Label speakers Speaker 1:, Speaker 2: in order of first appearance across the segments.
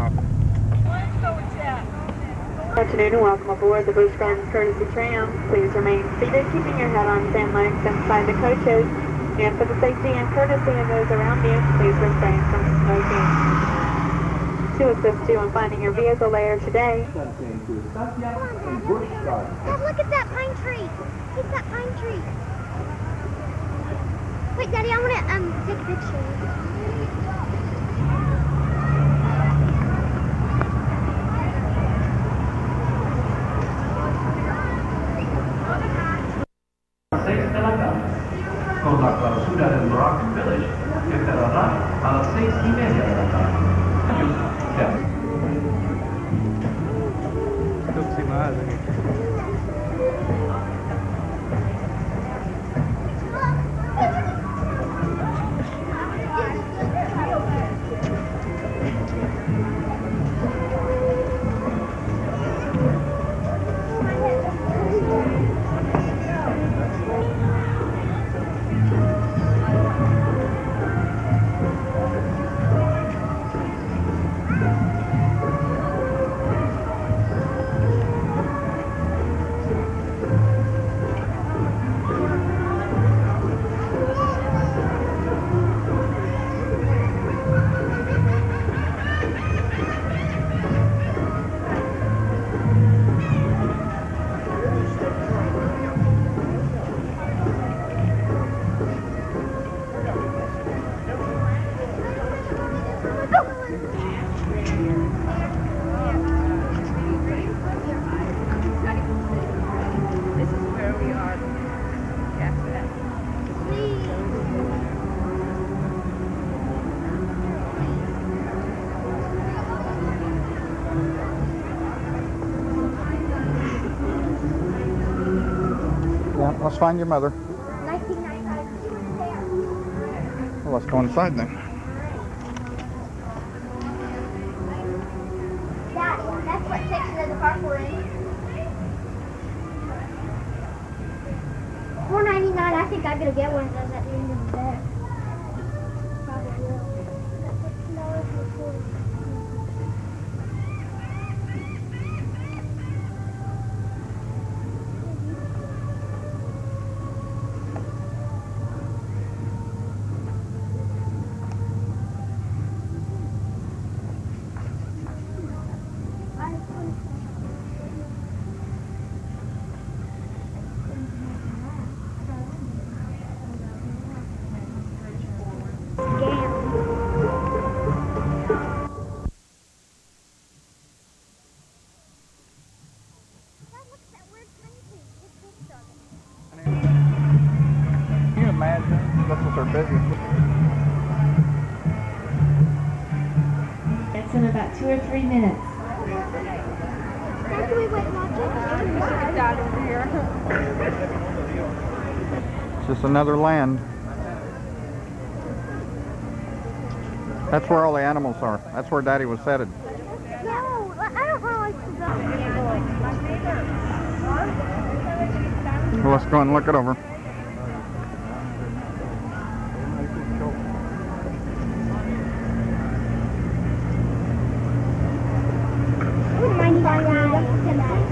Speaker 1: Good afternoon and welcome aboard the Busch courtesy tram. Please remain seated, keeping your head on sand legs inside the coaches. And for the safety and courtesy of those around you, please refrain from smoking. To assist you in finding your vehicle later today.
Speaker 2: Dad, look at that pine tree. Look at that pine tree. Wait, Daddy, I want to take a picture.
Speaker 3: Kontak kalau sudah di Rock Village, Keterara, alat 6:30 datang. Ya.
Speaker 4: Tuh si mahal lagi. Yeah, let's find your mother.
Speaker 2: 1995.
Speaker 4: Well, let's go inside then.
Speaker 2: Daddy, that's what section of the park we're in. $4.99. I think I'm gonna get one of those at the end of the day. Probably will.
Speaker 4: Can you imagine? This is our business.
Speaker 5: It's in about 2 or 3 minutes.
Speaker 2: After we went and watched it, Dad over here.
Speaker 4: It's just another land. That's where all the animals are. That's where Daddy was headed.
Speaker 2: No, I don't really like to go.
Speaker 4: Well, let's go and look it over.
Speaker 2: I wouldn't mind you buying one of them tonight.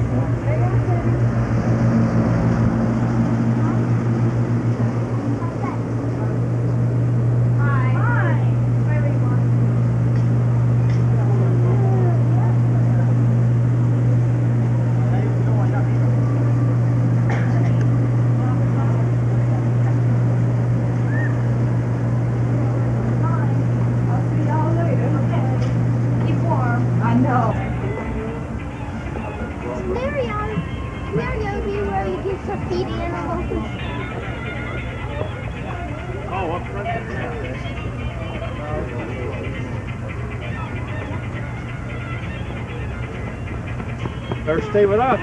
Speaker 4: Better stay with us.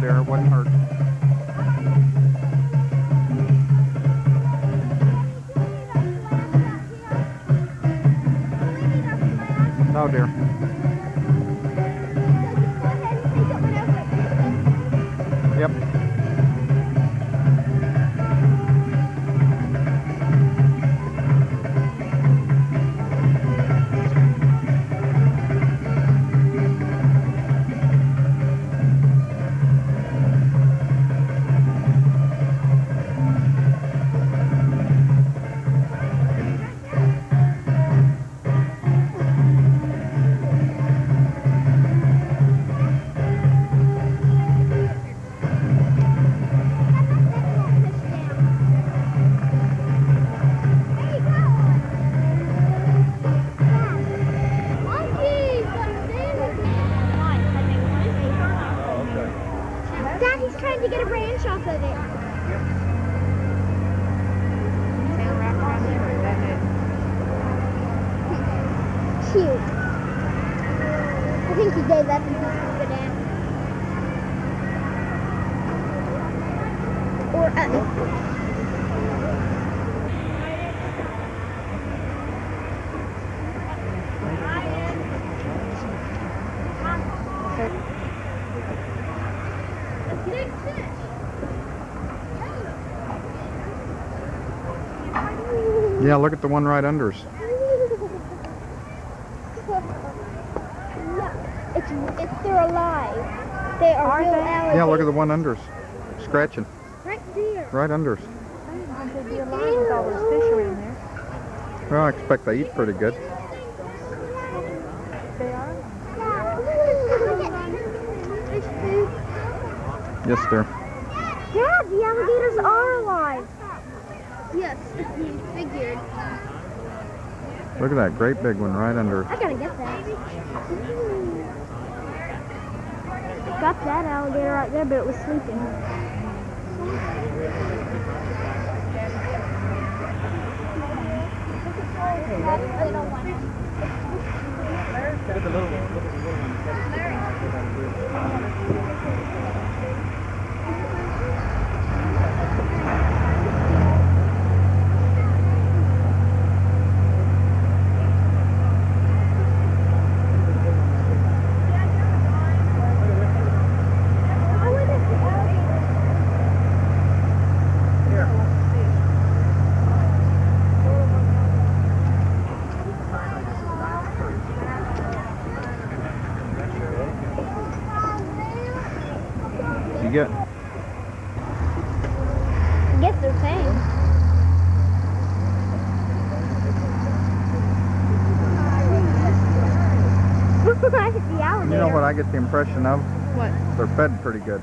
Speaker 4: dear. It wouldn't hurt. No, dear. Yep.
Speaker 2: Dad, he's trying to get a branch off of it. Cute. I think he gave up and he's going banana. Or
Speaker 4: Yeah, look at the one right under us.
Speaker 2: It's they're alive. They are real alligators.
Speaker 4: Yeah, look at the one under us. Scratching.
Speaker 2: Right there.
Speaker 4: Right under us.
Speaker 5: I didn't think they'd be alive with all those fish around there.
Speaker 4: Well, I expect they eat pretty good.
Speaker 5: They are?
Speaker 4: Yes, dear.
Speaker 2: Dad, the alligators are alive. Yes, he figured.
Speaker 4: Look at that great big one right under us.
Speaker 2: I gotta get that. Got that alligator right there, but it was sleeping.
Speaker 4: You get.
Speaker 2: I guess they're tame. The alligator.
Speaker 4: You know what I get the impression of?
Speaker 5: What?
Speaker 4: They're fed pretty good.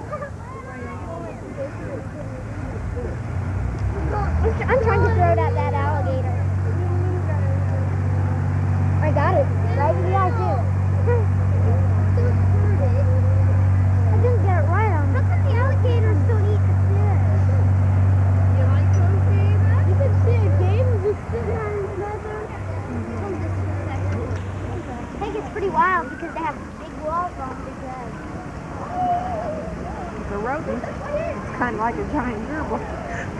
Speaker 2: I'm trying to throw it at that alligator. I got it. Right in the eye, too. I didn't get it right on. How come the alligators don't eat the fish? You like those games? You can see a game just sitting on his mother. I think it's pretty wild because they have big walls on big heads.
Speaker 5: The rodent? It's kind of like a giant gerbil.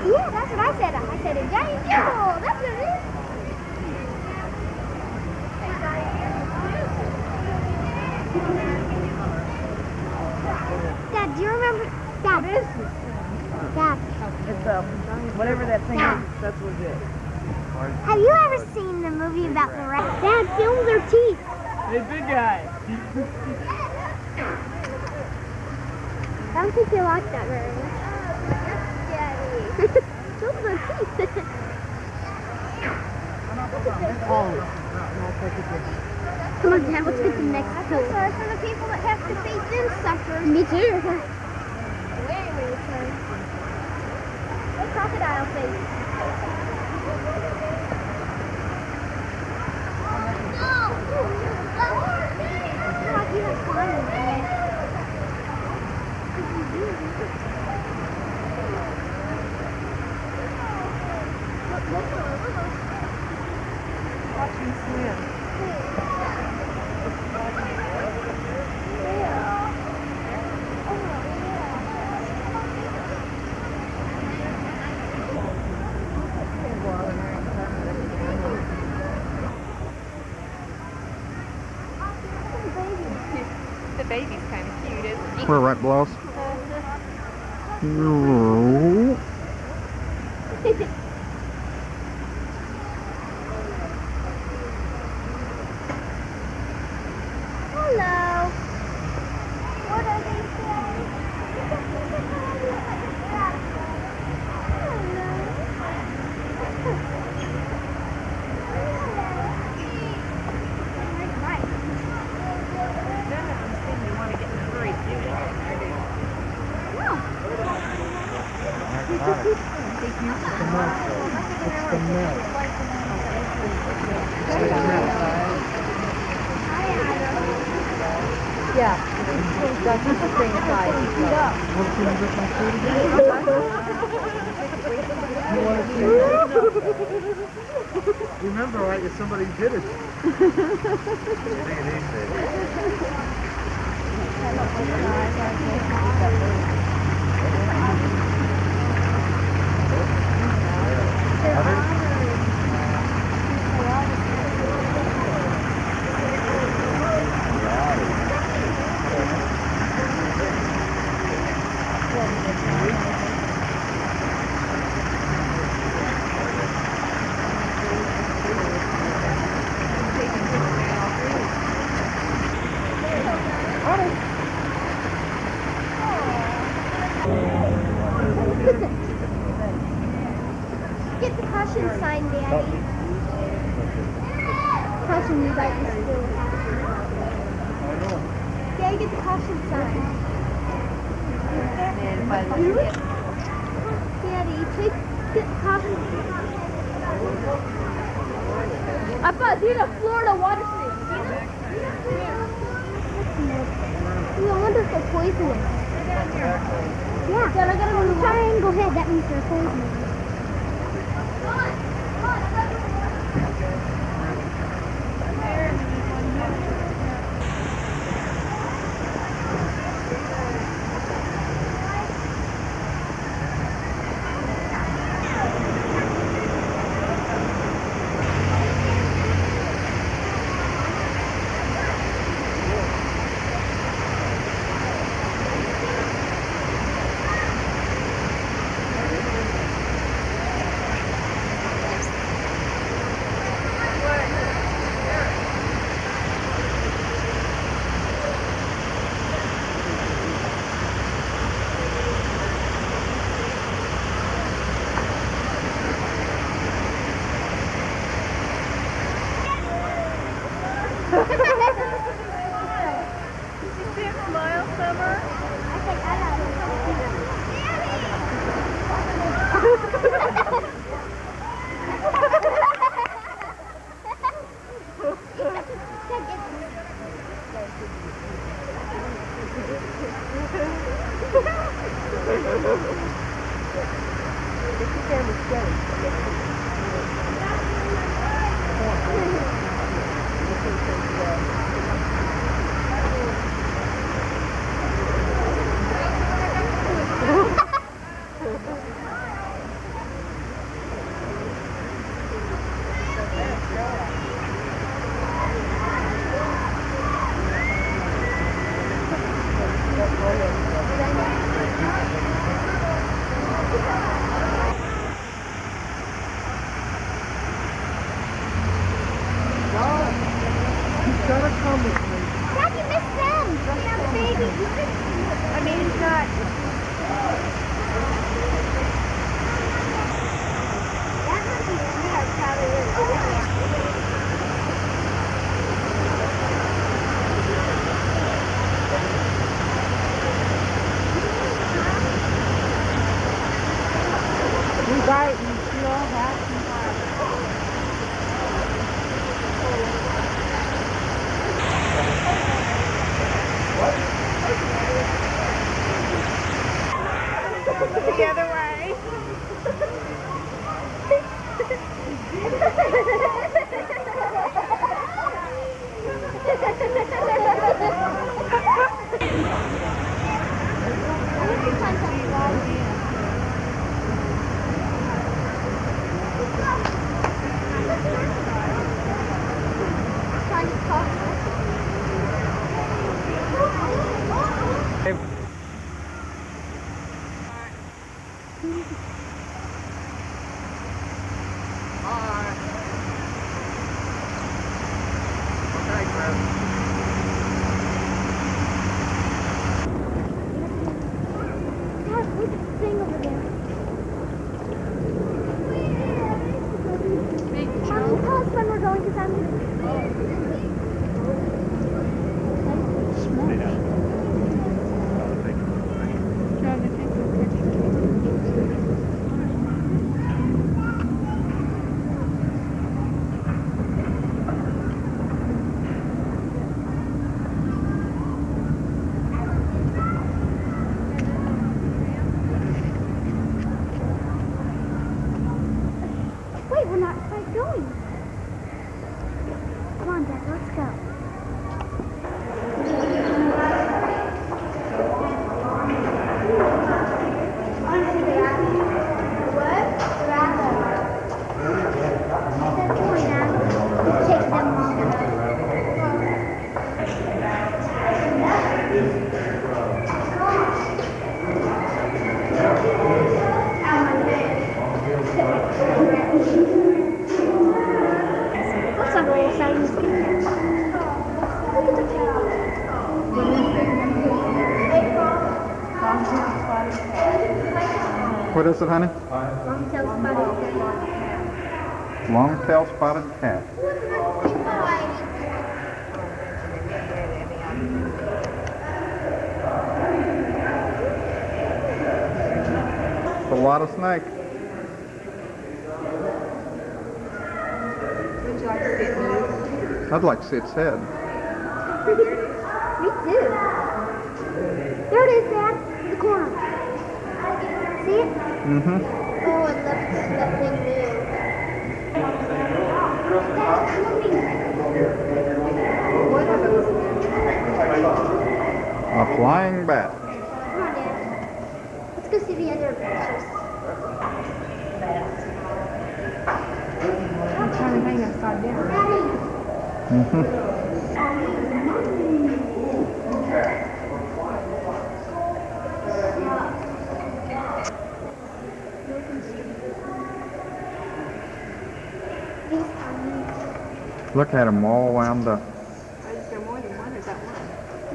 Speaker 2: Yeah, that's what I said. I said a giant gerbil. That's what it is. Dad, do you remember? Dad.
Speaker 5: What is it?
Speaker 2: Dad,
Speaker 5: It's whatever that thing is, that's what it is.
Speaker 2: have you ever seen the movie about the rat? Dad, film their teeth.
Speaker 5: Hey, big guy.
Speaker 2: I don't think they like that very much. Film their teeth.
Speaker 5: Oh.
Speaker 2: Come on, Dad, let's get the next tool. I'm sorry for the people that have to face them suckers. Me too. Very, very sorry. Hey, crocodile face. No! Like you have fun with me.
Speaker 5: Watch me swim.
Speaker 4: We're right below us.
Speaker 2: Hello. What are they saying?
Speaker 5: You want to get in a hurry, do Yeah, that's the same size.
Speaker 6: Remember, right, if somebody did it.
Speaker 2: Get the caution sign, Daddy. Caution you like this too. Daddy, get the caution sign. Daddy, get the caution sign. I thought these are Florida water snakes. Ooh, I wonder if they're poisonous. Yeah. Dad, I got a little triangle head. That means they're poisonous.
Speaker 5: The other way.
Speaker 4: Hey.
Speaker 6: Okay, Chris.
Speaker 2: Dad, look at the thing over there. Mommy, tell us when we're going because I'm... Wait, we're not quite going. Come on, Dad, let's go. Looks like a little shiny skin. Look at the
Speaker 4: What is it, honey?
Speaker 2: long-tailed spotted cat.
Speaker 4: Long-tailed spotted cat. It's a lot of snake.
Speaker 5: Would you like to see it move?
Speaker 4: I'd like to see its head.
Speaker 2: Me too. There it is, Dad. In the corner. See it?
Speaker 4: Mm-hmm.
Speaker 2: Oh, and that thing moved.
Speaker 4: A flying bat.
Speaker 2: Come on, Dad. Let's go see the other pictures.
Speaker 5: I'm trying to hang upside down.
Speaker 2: Daddy.
Speaker 4: Mm-hmm. Look at him all wound up.
Speaker 5: Is there more than one or is that one?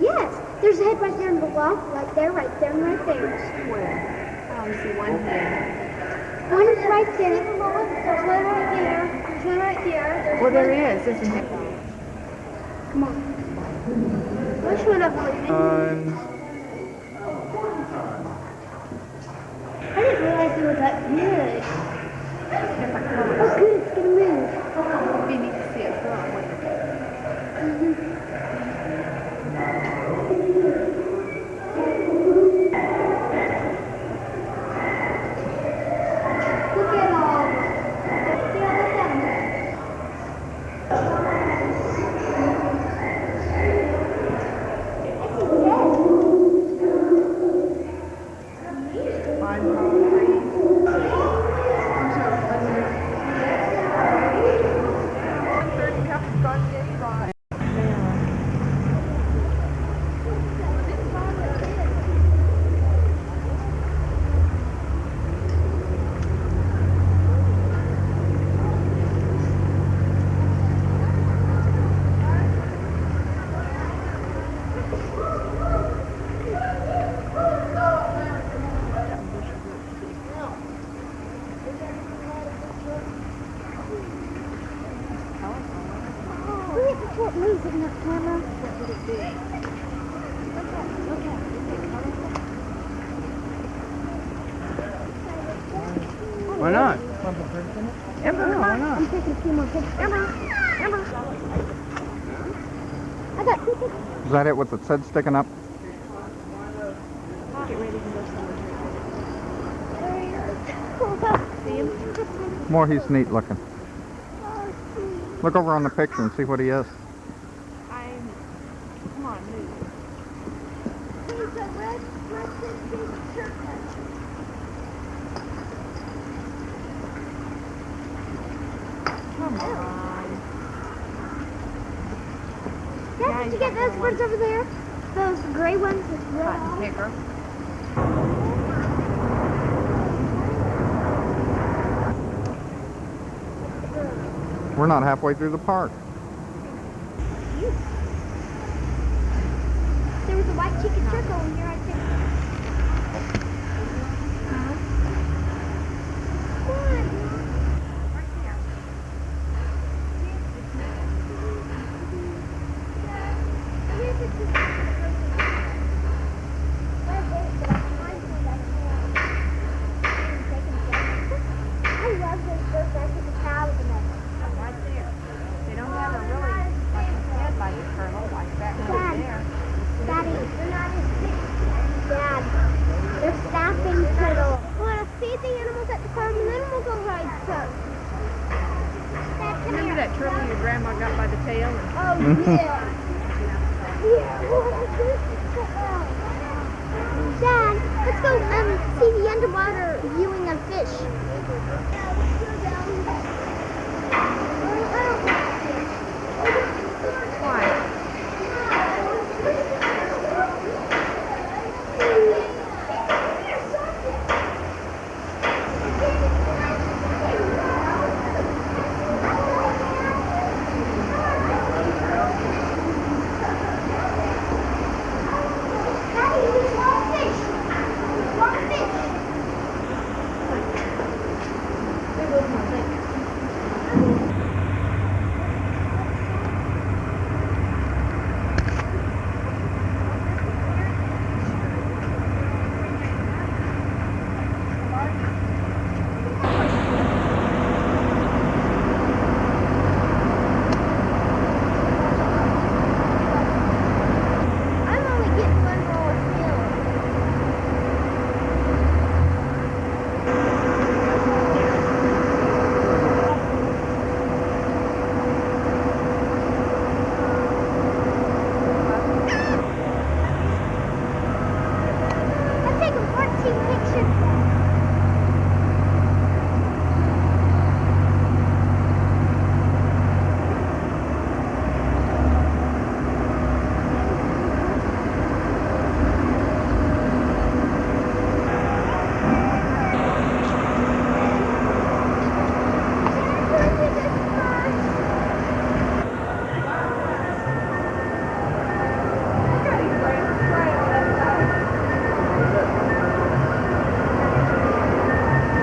Speaker 2: Yes, there's a head right there in the lump, right there, and right there.
Speaker 5: Where? I only see one head.
Speaker 2: One is right there. There's one right there. There's one right there.
Speaker 5: Well, there is, isn't there?
Speaker 2: Come on. Which one of them? I didn't realize it was that big. Oh, good, it's gonna move.
Speaker 5: It'd be neat to see it from.
Speaker 2: Look at all. Yeah, look at them.
Speaker 5: Find palm trees. Third cup has gone to get right.
Speaker 2: Look at before it moves in that camera.
Speaker 5: What would it be?
Speaker 6: Why not?
Speaker 5: Ember, why not?
Speaker 2: I'm taking a few more pictures. Emma! I got 2 pictures.
Speaker 4: Is that it with its head sticking up?
Speaker 5: Get ready to go somewhere.
Speaker 2: See him?
Speaker 4: More, he's neat looking. Look over on the picture and see what he is.
Speaker 5: Come on, move.
Speaker 2: He's a red big shirt.
Speaker 5: Come on.
Speaker 2: Dad, did you get those birds over there? Those gray ones with red
Speaker 5: Cotton
Speaker 2: on?
Speaker 5: picker.
Speaker 4: We're not halfway through the park.
Speaker 2: There was a white chicken circle in here, I think.
Speaker 5: Remember that turtle your grandma got by the tail?
Speaker 2: Dad, let's go see the underwater viewing of fish.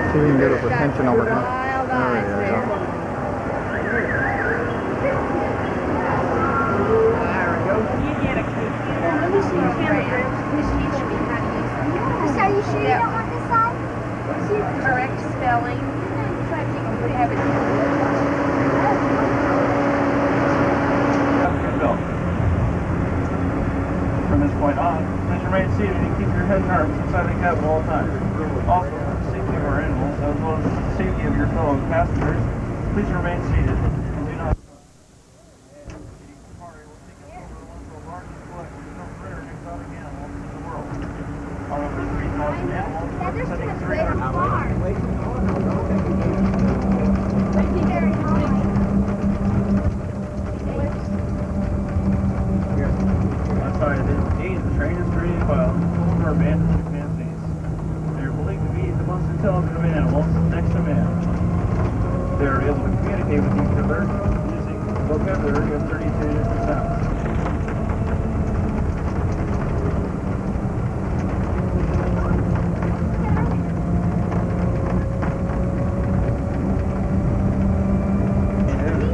Speaker 4: See if you can get his attention over here.
Speaker 5: Wild
Speaker 4: There
Speaker 5: eyes
Speaker 4: you
Speaker 5: there.
Speaker 4: go.
Speaker 2: Are you sure you don't want this side?
Speaker 5: Correct spelling. Have it.
Speaker 6: From this point on, please remain seated and keep your head and arms inside the cabin all the time. Also, for the safety of our animals, as well as the safety of your fellow passengers, please remain seated and do not. On over 3,000 animals, representing 300. Outside of this gate, the train is created by full of our abandoned chimpanzees. They are believed to be the most intelligent of animals next to man. They are able to communicate with each other using a vocabulary of 32 different sounds.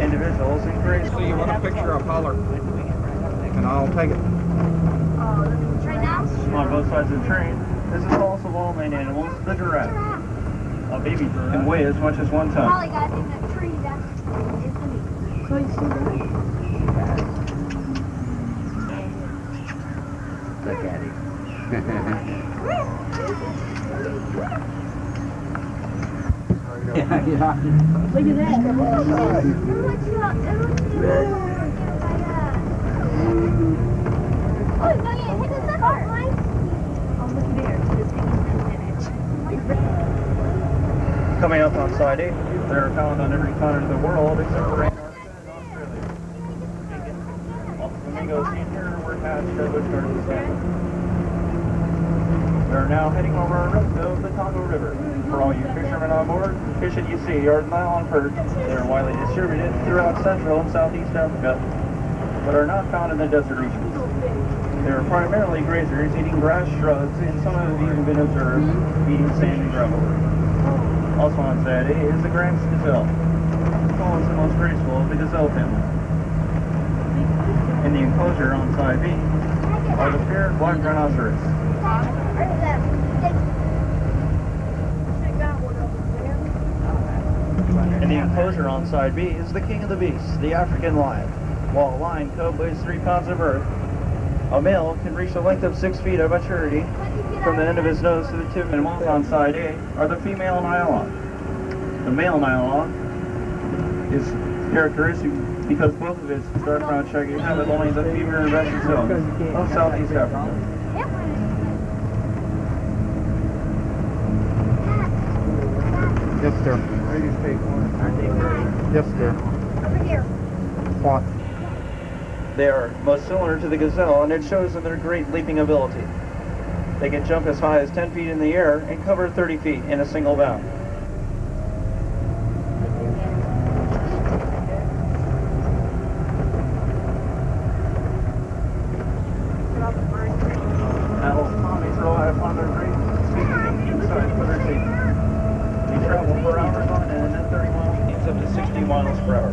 Speaker 6: Individuals in grade
Speaker 4: So you want a picture of Holler? And I'll take it.
Speaker 2: Right now?
Speaker 6: on both sides of the train. This is also of all main animals, the giraffe. A baby can weigh as much as 1 ton.
Speaker 2: Probably got in that tree. That's so you see that?
Speaker 7: Look at him. Yeah.
Speaker 2: Look at that. Oh, no, yeah, hit the car. Oh, look there.
Speaker 6: Coming up on side 8, they are found on every continent of the world except for Antarctica and Australia. All the flamingos seen here were hatched at Busch Gardens, Stanford. are now heading over the Congo River. For all you fishermen on board, the fish that you see are nylon perch. They are widely distributed throughout Central and Southeast Africa, but are not found in the desert regions. They are primarily grazers eating grass, shrubs, and some have even been observed eating sand and gravel. Also on side A is the Grand Gazelle, the tallest and most graceful of the gazelle family. In the enclosure on side B are the fair black rhinoceros. In the enclosure on side B is the king of the beasts, the African lion. While a lion cub weighs 3 pounds of earth, a male can reach a length of 6 feet at maturity from the end of his nose to the tip. Animals on side A are the female nylon. The male nylon is characteristic because both of its dark brown shaggy head with only the femur and vested zones of Southeast Africa.
Speaker 4: Yes, sir. Yes, sir.
Speaker 2: Over here.
Speaker 4: What?
Speaker 6: They are most similar to the gazelle, and it shows in their great leaping ability. They can jump as high as 10 feet in the air and cover 30 feet in a single bound. Animals mommies rely upon their great speed and keen sight for their safety. They travel for hours on end at 30 miles speeds up to 60 miles per hour.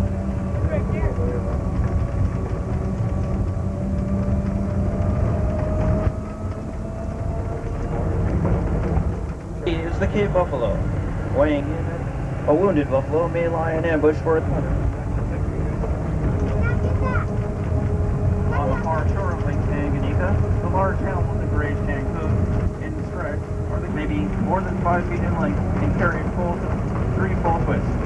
Speaker 6: Is the Cape buffalo. Weighing in, a wounded buffalo may lie in ambush for its mother. On the far shore of Lake Tanganyika, the large hounds with the gray tan coat and stripes are maybe more than 5 feet in length and carry full 3 full twists.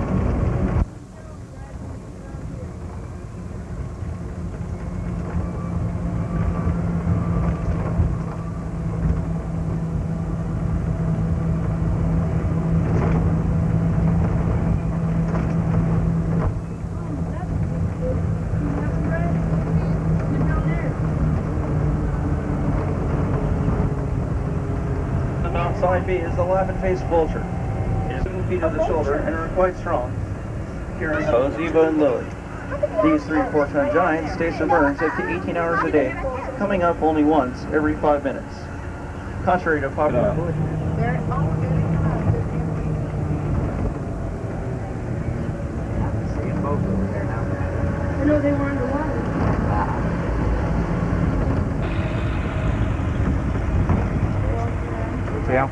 Speaker 6: Side B is the laughing-faced vulture. It is 7 feet at the shoulder and are quite strong, carrying Ziva and Lily. These 3 4-ton giants stay submerged up to 18 hours a day, coming up only once every 5 minutes. Contrary to popular belief.
Speaker 2: I know they were underwater.
Speaker 4: Yeah.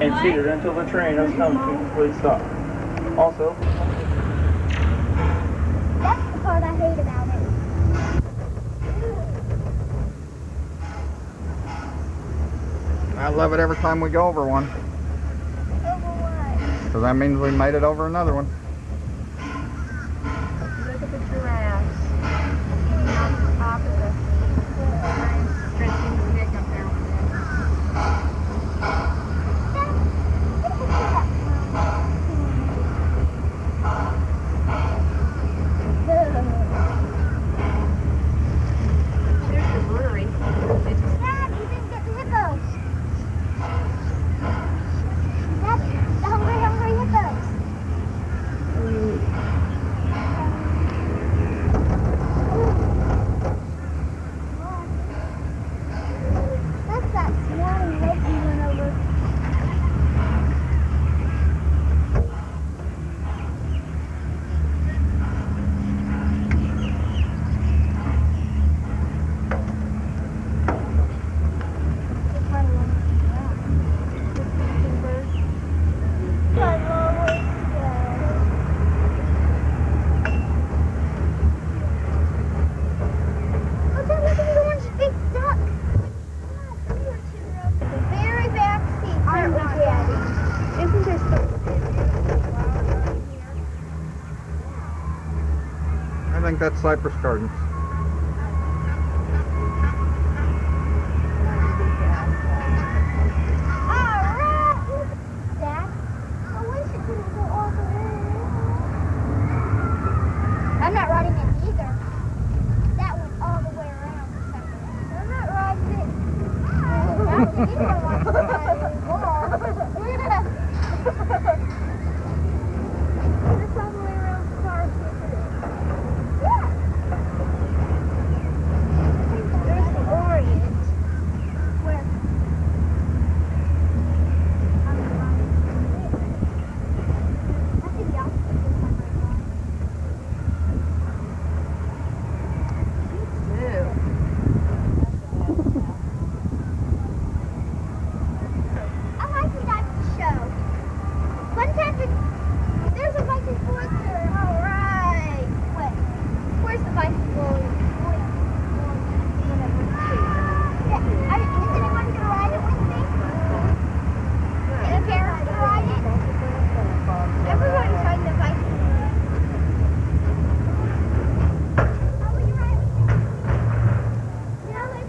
Speaker 6: And seated until the train has come to a complete stop. Also,
Speaker 2: That's the part I hate about it.
Speaker 4: I love it every time we go over one.
Speaker 2: Over what?
Speaker 4: Because that means we made it over another one.
Speaker 1: Look at the giraffes. Eating off the top of the stretching the neck up there. There's the brewery. It's
Speaker 2: Dad, you didn't get the hippos. Dad, the hungry hippos.
Speaker 4: that's Cypress Gardens.
Speaker 2: I'm not riding it either. That went all the way around. I'm not riding it. I don't think anyone wants to ride it anymore. It's all the way around the car. Yeah. There's the Orient. Where? I see the opposite this one right now. I like the type of show. One time there's a Viking Forester. All right. Wait, where's the Viking Forester? Yeah. Is anyone gonna ride it with me? Is Karen gonna ride it? Everyone's riding the Viking. Oh, will you ride it with me? Yeah, let's.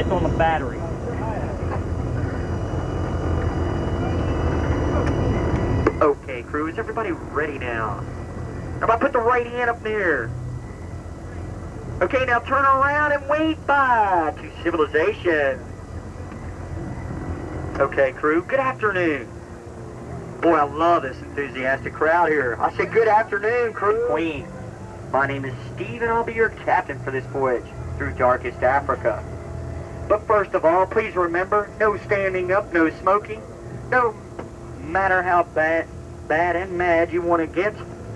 Speaker 6: On the battery. Okay, crew, is everybody ready now? How about put the right hand up there? Okay, now turn around and wave bye to civilization. Okay, crew, good afternoon. Boy, I love this enthusiastic crowd here. I say good afternoon, crew. Queen, my name is Steve, and I'll be your captain for this voyage through darkest Africa. But first of all, please remember, no standing up, no smoking. No matter how bad and mad you want to get,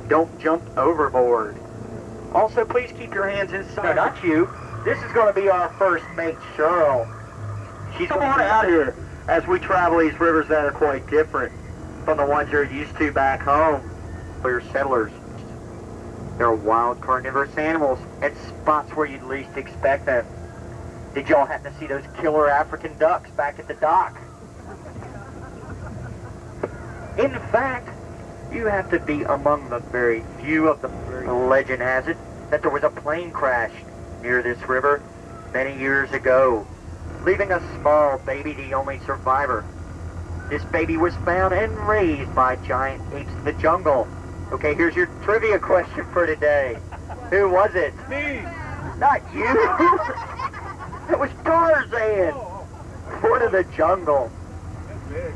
Speaker 6: don't jump overboard. Also, please keep your hands inside. No, not you. This is going to be our first mate, Cheryl. She's going out here as we travel these rivers that are quite different from the ones you're used to back home for your settlers. They're wild carnivorous animals at spots where you'd least expect them. Did y'all happen to see those killer African ducks back at the dock?
Speaker 8: In fact, you have to be among the very few of the legend has it that there was a plane crash near this river many years ago, leaving a small baby the only survivor. This baby was found and raised by giant apes in the jungle. Okay, here's your trivia question for today. Who was it?
Speaker 6: Me!
Speaker 8: Not you! It was Tarzan! Lord of the jungle.
Speaker 6: Big.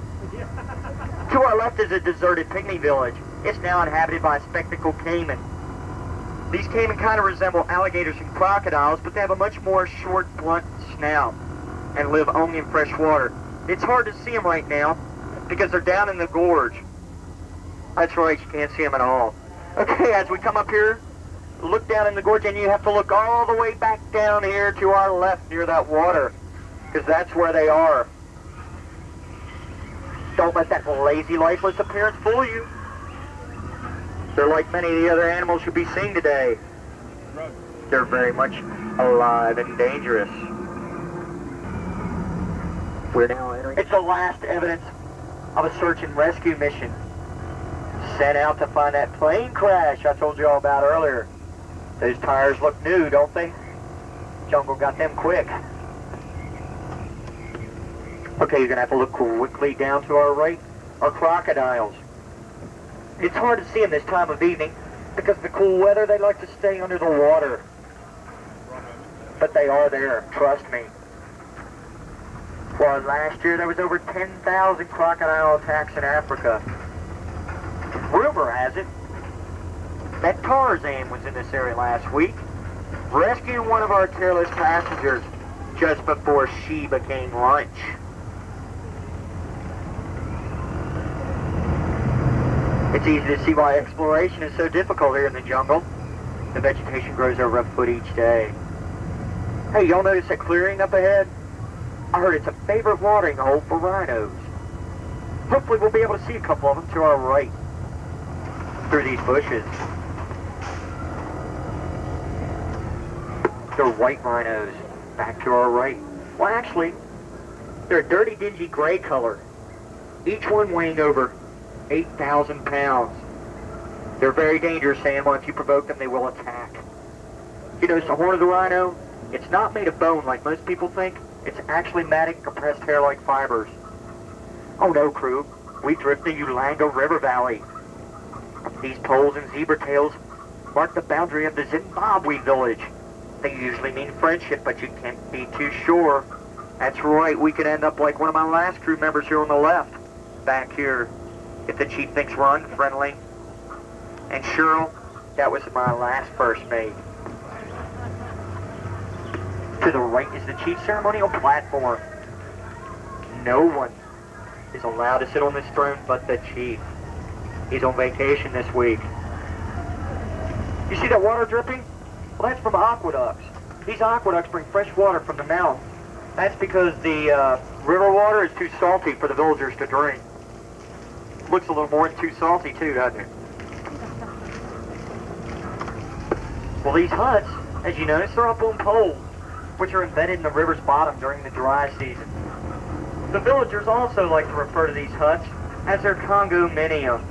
Speaker 8: To our left is a deserted pygmy village. It's now inhabited by a spectacled caiman. These caiman kind of resemble alligators and crocodiles, but they have a much more short, blunt snout and live only in fresh water. It's hard to see them right now because they're down in the gorge. That's right, you can't see them at all. Okay, as we come up here, look down in the gorge, and you have to look all the way back down here to our left near that water, because that's where they are. Don't let that lazy, lifeless appearance fool you. They're like many of the other animals you'll be seeing today. They're very much alive and dangerous. We're now entering. It's the last evidence of a search and rescue mission sent out to find that plane crash I told you all about earlier. Those tires look new, don't they? Jungle got them quick. Okay, you're gonna have to look quickly down to our right. Are crocodiles. It's hard to see them this time of evening because of the cool weather. They like to stay under the water. But they are there, trust me. Well, last year there was over 10,000 crocodile attacks in Africa. Rumor has it that Tarzan was in this area last week, rescuing one of our careless passengers just before she became lunch. It's easy to see why exploration is so difficult here in the jungle. The vegetation grows a rough foot each day. Hey, y'all notice that clearing up ahead? I heard it's a favorite watering hole for rhinos. Hopefully we'll be able to see a couple of them to our right through these bushes. They're white rhinos back to our right. Well, actually, they're a dirty, dingy gray color, each one weighing over 8,000 pounds. They're very dangerous animals. If you provoke them, they will attack. You notice the horn of the rhino? It's not made of bone like most people think. It's actually matted compressed hair-like fibers. Oh no, crew. We drift the Ulanga River Valley. These poles and zebra tails mark the boundary of the Zimbabwe village. They usually mean friendship, but you can't be too sure. That's right, we could end up like one of my last crew members here on the left, back here, if the chief thinks we're unfriendly. And Cheryl, that was my last first mate. To the right is the chief's ceremonial platform. No one is allowed to sit on this throne but the chief. He's on vacation this week. You see that water dripping? Well, that's from aqueducts. These aqueducts bring fresh water from the mountains. That's because the river water is too salty for the villagers to drink. Looks a little more than too salty too, doesn't it? Well, these huts, as you notice, are up on poles, which are embedded in the river's bottom during the dry season. The villagers also like to refer to these huts as their condominiums.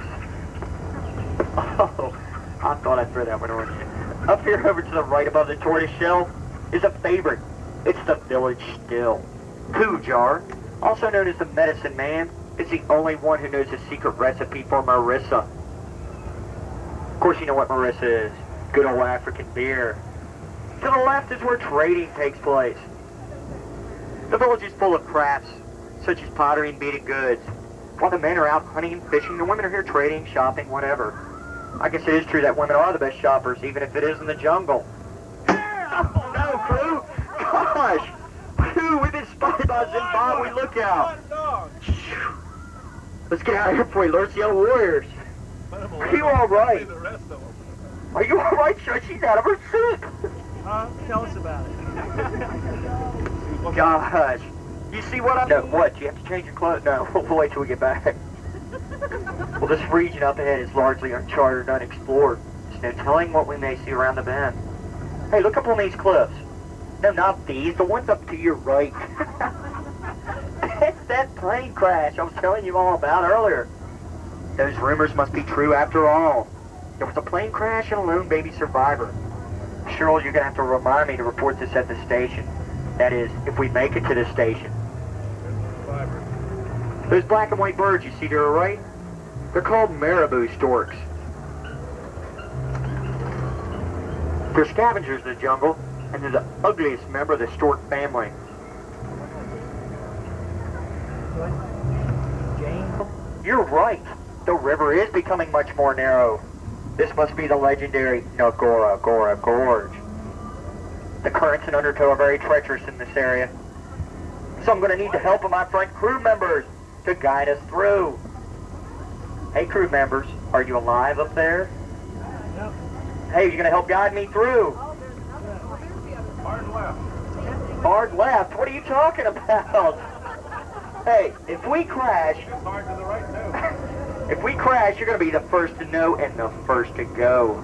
Speaker 8: Oh, I thought I'd throw that one on you. Up here over to the right above the tortoise shell is a favorite. It's the village still. Pujar, also known as the medicine man, is the only one who knows the secret recipe for Marissa. Of course you know what Marissa is. Good old African beer. To the left is where trading takes place. The village is full of crafts, such as pottery and beaded goods. While the men are out hunting and fishing, the women are here trading, shopping, whatever. I guess it is true that women are the best shoppers, even if it is in the jungle. Oh no, crew! Gosh! Crew, we've been spotted by Zimbabwe lookout! Let's get out of here before he alerts the other warriors. Are you alright? Are you alright, Shud? She's out of her suit!
Speaker 6: Tell us about it.
Speaker 8: Gosh. You see what I'm... No, what? You have to change your clothes? No, we'll wait till we get back. Well, this region up ahead is largely uncharted, unexplored. There's no telling what we may see around the bend. Hey, look up on these cliffs. No, not these. The ones up to your right. That's that plane crash I was telling you all about earlier. Those rumors must be true after all. There was a plane crash and a lone baby survivor. Cheryl, you're gonna have to remind me to report this at the station. That is, if we make it to the station. Those black and white birds you see to the right, they're called marabou storks. They're scavengers in the jungle, and they're the ugliest member of the stork family. You're right. The river is becoming much more narrow. This must be the legendary Ngora Gora Gorge. The currents and undertow are very treacherous in this area. So I'm going to need the help of my friend crew members to guide us through. Hey crew members, are you alive up there?
Speaker 6: Yep.
Speaker 8: Hey, you going to help guide me through?
Speaker 6: Hard left.
Speaker 8: Hard left? What are you talking about? Hey, if we crash...
Speaker 6: It's hard to the right, too.
Speaker 8: If we crash, you're going to be the first to know and the first to go.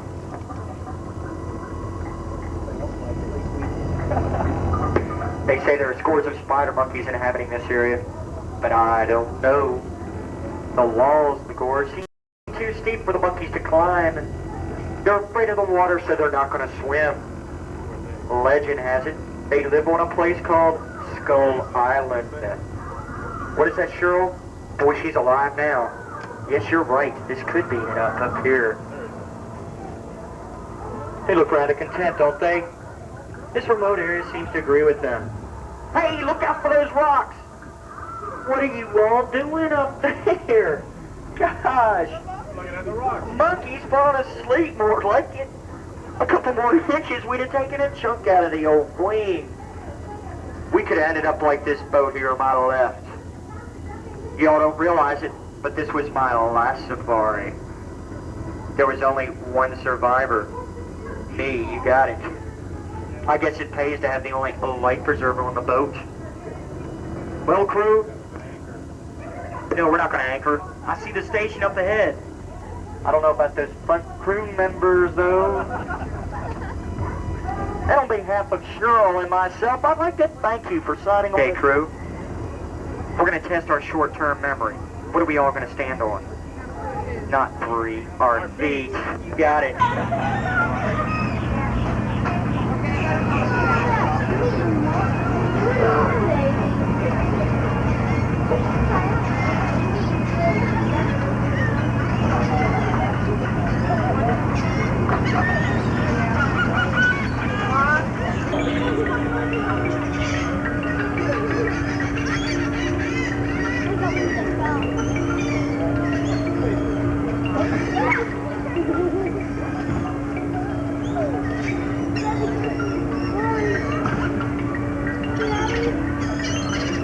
Speaker 8: They say there are scores of spider monkeys inhabiting this area, but I don't know. The walls of the gorge seem too steep for the monkeys to climb. They're afraid of the water, so they're not going to swim. Legend has it, they live on a place called Skull Island. What is that, Cheryl? Boy, she's alive now. Yes, you're right. This could be it up here. They look rather content, don't they? This remote area seems to agree with them. Hey, look out for those rocks! What are you all doing up there? Gosh!
Speaker 6: Looking at the rocks.
Speaker 8: Monkeys falling asleep, more like it. A couple more inches, we'd have taken a chunk out of the old queen. We could have ended up like this boat here on my left. Y'all don't realize it, but this was my last safari. There was only one survivor. Me, you got it. I guess it pays to have the only life preserver on the boat. Well, crew? No, we're not going to anchor. I see the station up ahead. I don't know about those front crew members, though. And on behalf of Cheryl and myself, I'd like to thank you for signing on. Okay, crew. We're going to test our short-term memory. What are we all going to stand on? Not 3, our feet. You got it.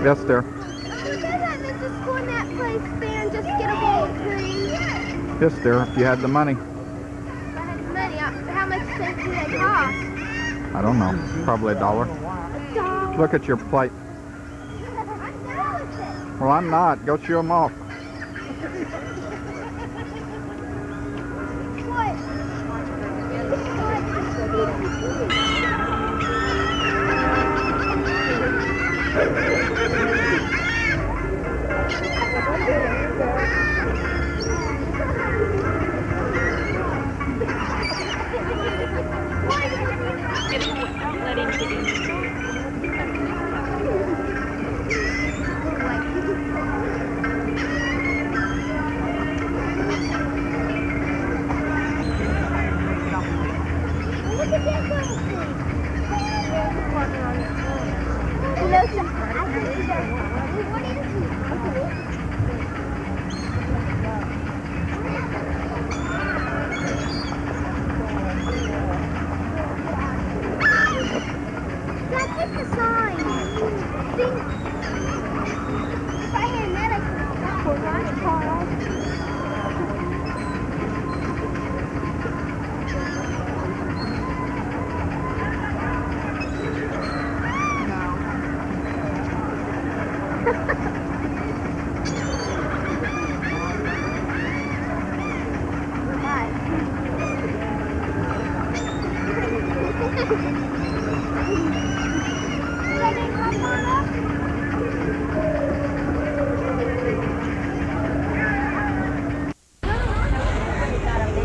Speaker 4: Yes, dear.
Speaker 2: Just go in that place there and just get a bowl of cream.
Speaker 4: Yes, dear, if you had the money.
Speaker 2: If I had money, how much do they cost?
Speaker 4: I don't know. Probably $1.
Speaker 2: $1.
Speaker 4: Look at your plate.
Speaker 2: I'm done with it.
Speaker 4: Well, I'm not. Go chew them off.
Speaker 2: What?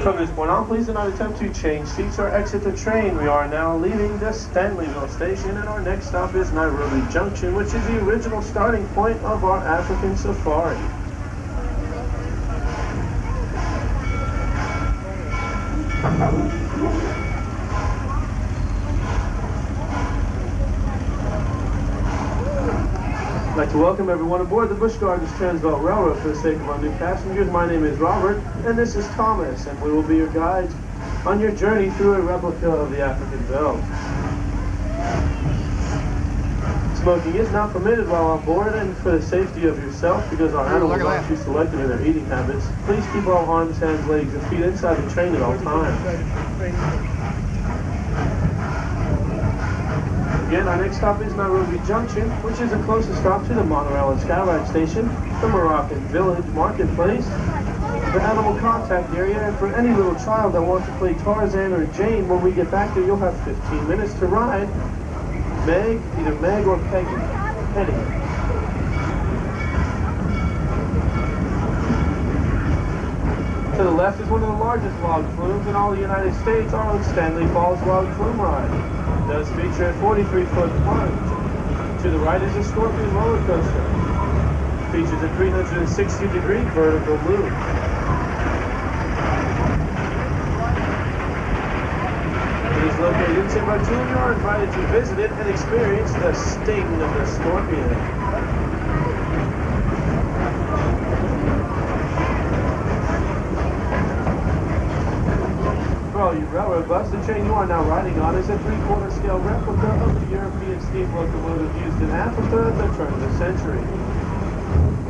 Speaker 6: From this point on, please do not attempt to change seats or exit the train. We are now leaving the Stanleyville station, and our next stop is Nairobi Junction, which is the original starting point of our African safari. I'd like to welcome everyone aboard the Busch Gardens Transbelt Railroad. For the sake of our new passengers, my name is Robert, and this is Thomas, and we will be your guides on your journey through a replica of the African belt. Smoking is not permitted while on board, and for the safety of yourself, because our animals aren't too selective in their eating habits, please keep all arms, hands, legs, and feet inside the train at all times. Again, our next stop is Nairobi Junction, which is the closest stop to the monorail and skyride station, the Moroccan Village Marketplace, the animal contact area, and for any little child that wants to play Tarzan or Jane, when we get back there, you'll have 15 minutes to ride Meg, either Meg or Penny. To the left is one of the largest log flumes in all the United States, our own Stanley Falls Log Flume Ride. It does feature a 43-foot plunge. To the right is a Scorpion roller coaster. It features a 360-degree vertical loop. It is located in Timbuktu, and you are invited to visit it and experience the sting of the scorpion. For all you railroad buffs, the train you are now riding on is a 3/4 scale replica of the European steam locomotive used in Africa at the turn of the century.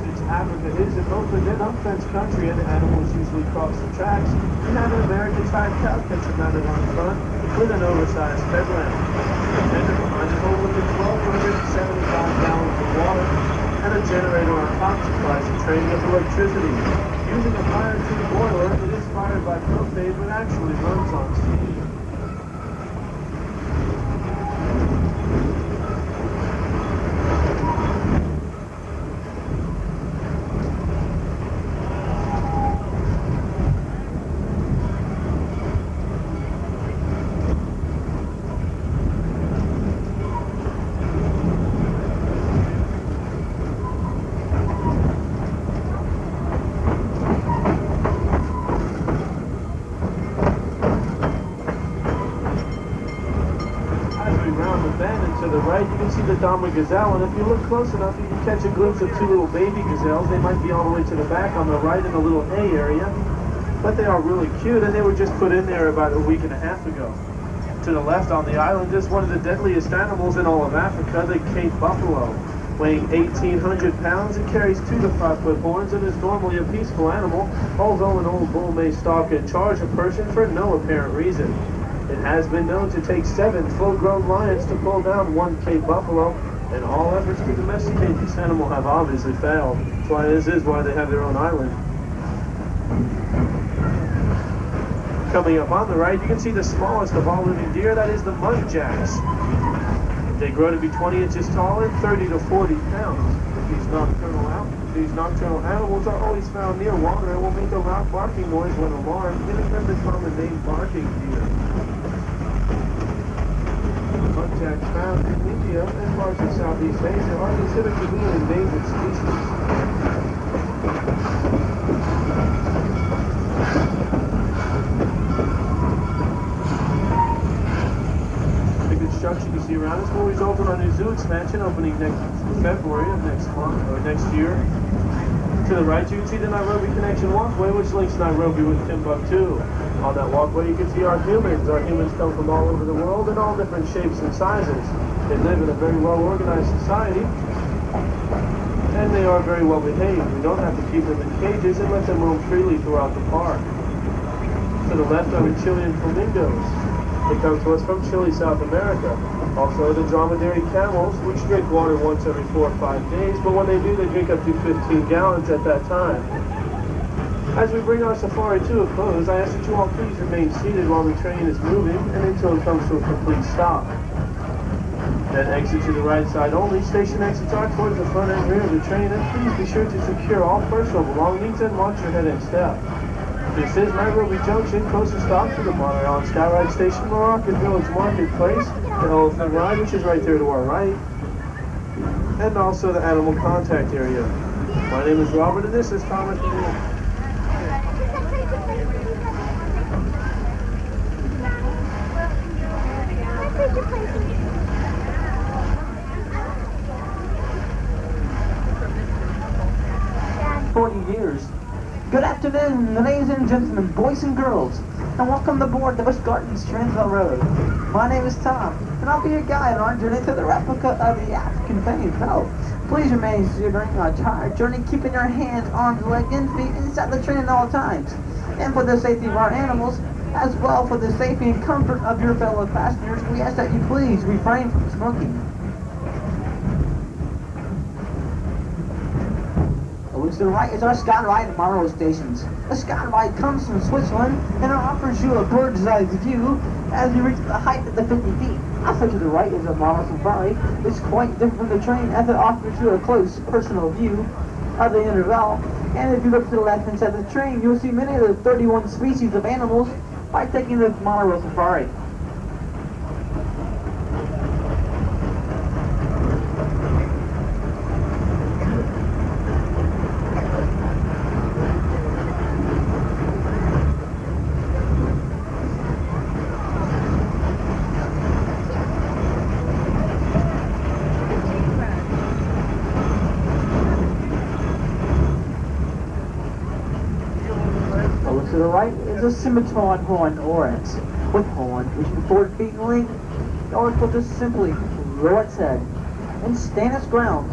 Speaker 6: Since Africa is an open and unfenced country and animals usually cross the tracks, we have an American-type cowcatcher mounted on front with an oversized headlamp. And behind it hold with 1,275 gallons of water and a generator on top supplies the train with electricity. Using a fire tube boiler, it is fired by propane but actually runs on steam. To the right, you can see the Dama Gazelle, and if you look close enough, you can catch a glimpse of two little baby gazelles. They might be all the way to the back on the right in the little A area, but they are really cute, and they were just put in there about a week and a half ago. To the left on the island is one of the deadliest animals in all of Africa, the Cape buffalo. Weighing 1,800 pounds, it carries 2 to 5 foot horns and is normally a peaceful animal, although an old bull may stalk and charge a person for no apparent reason. It has been known to take 7 full-grown lions to pull down 1 Cape buffalo, and all efforts to domesticate this animal have obviously failed. This is why they have their own island. Coming up on the right, you can see the smallest of all living deer, that is the muntjacs. They grow to be 20 inches tall and 30 to 40 pounds. These nocturnal animals are always found near water and will make a loud barking noise when alarmed, giving them the common name barking deer. Muntjacs found in India and parts of Southeast Asia are considered to be an endangered species. The construction you see around us will result in our new zoo expansion opening next February of next month or next year. To the right, you can see the Nairobi Connection Walkway, which links Nairobi with Timbuktu. On that walkway, you can see our humans. Our humans come from all over the world in all different shapes and sizes. They live in a very well-organized society, and they are very well behaved. We don't have to keep them in cages and let them roam freely throughout the park. To the left are the Chilean flamingos. They come to us from Chile, South America. Also the dromedary camels, which drink water once every 4 or 5 days, but when they do, they drink up to 15 gallons at that time. As we bring our safari to a close, I ask that you all please remain seated while the train is moving and until it comes to a complete stop. Then exit to the right side only. Station exits are towards the front and rear of the train, and please be sure to secure all personal belongings and watch your head and step. This is Nairobi Junction, closest stop to the monorail and Skyride Station, Moroccan Village Marketplace, the Elephant Ride, which is right there to our right, and also the Animal Contact area. My name is Robert, and this is Thomas and Neal.
Speaker 9: Years. Good afternoon, ladies and gentlemen, boys and girls, and welcome aboard the Busch Gardens Transvaal Road. My name is Tom, and I'll be your guide on our journey to the replica of the African famed belt. Please remain seated during our entire journey, keeping your hands, arms, legs, and feet inside the train at all times. And for the safety of our animals, as well for the safety and comfort of your fellow passengers, we ask that you please refrain from smoking. To the right is our Skyride monorail stations. The Skyride comes from Switzerland and offers you a bird's eye view as you reach the height of the 50 feet. Also to the right is a monorail safari. It's quite different from the train as it offers you a close personal view of the interval. And if you look to the left hand side of the train, you'll see many of the 31 species of animals by taking the monorail safari. To the right is a scimitar horn oryx with horns which is 4 feet in length. The oryx will just simply lower its head and stand its ground,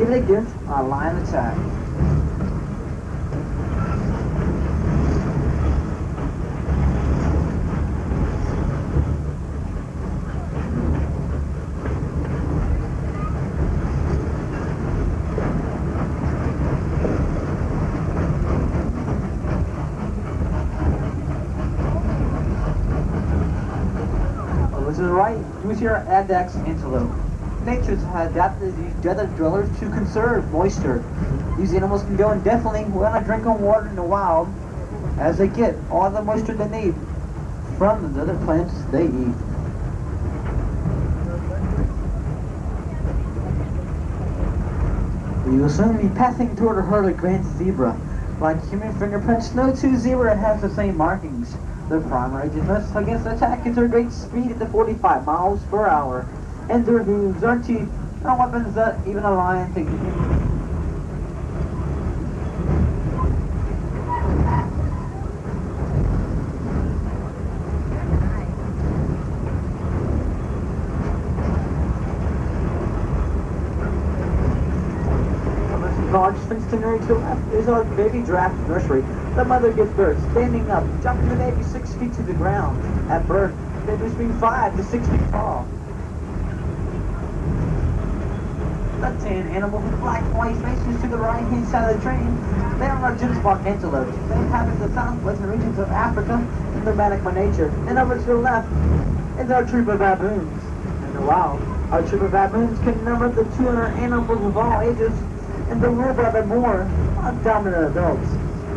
Speaker 9: even against a lion attack. To the right, you see our Adex antelope. Nature has adapted these desert dwellers to conserve moisture. These animals can go indefinitely without drinking water in the wild, as they get all the moisture they need from the desert plants they eat. We will soon be passing toward a herd of grand zebra. Like human fingerprints, no two zebra has the same markings. Their primary defense against attack is their great speed at the 45 miles per hour, and their hooves are teeth and weapons that even a lion can use. Large fenced area to the left is our baby giraffe nursery. The mother gives birth standing up, jumping the baby 6 feet to the ground. At birth, babies between 5 to 6 feet tall. The tan animal with black and white faces to the right hand side of the train. They are our Ginsbach antelopes. They inhabit the southwestern regions of Africa and nomadic by nature. And over to the left is our troop of baboons. In the wild, our troop of baboons can number up to 200 animals of all ages, and they're ruled by the more dominant adults.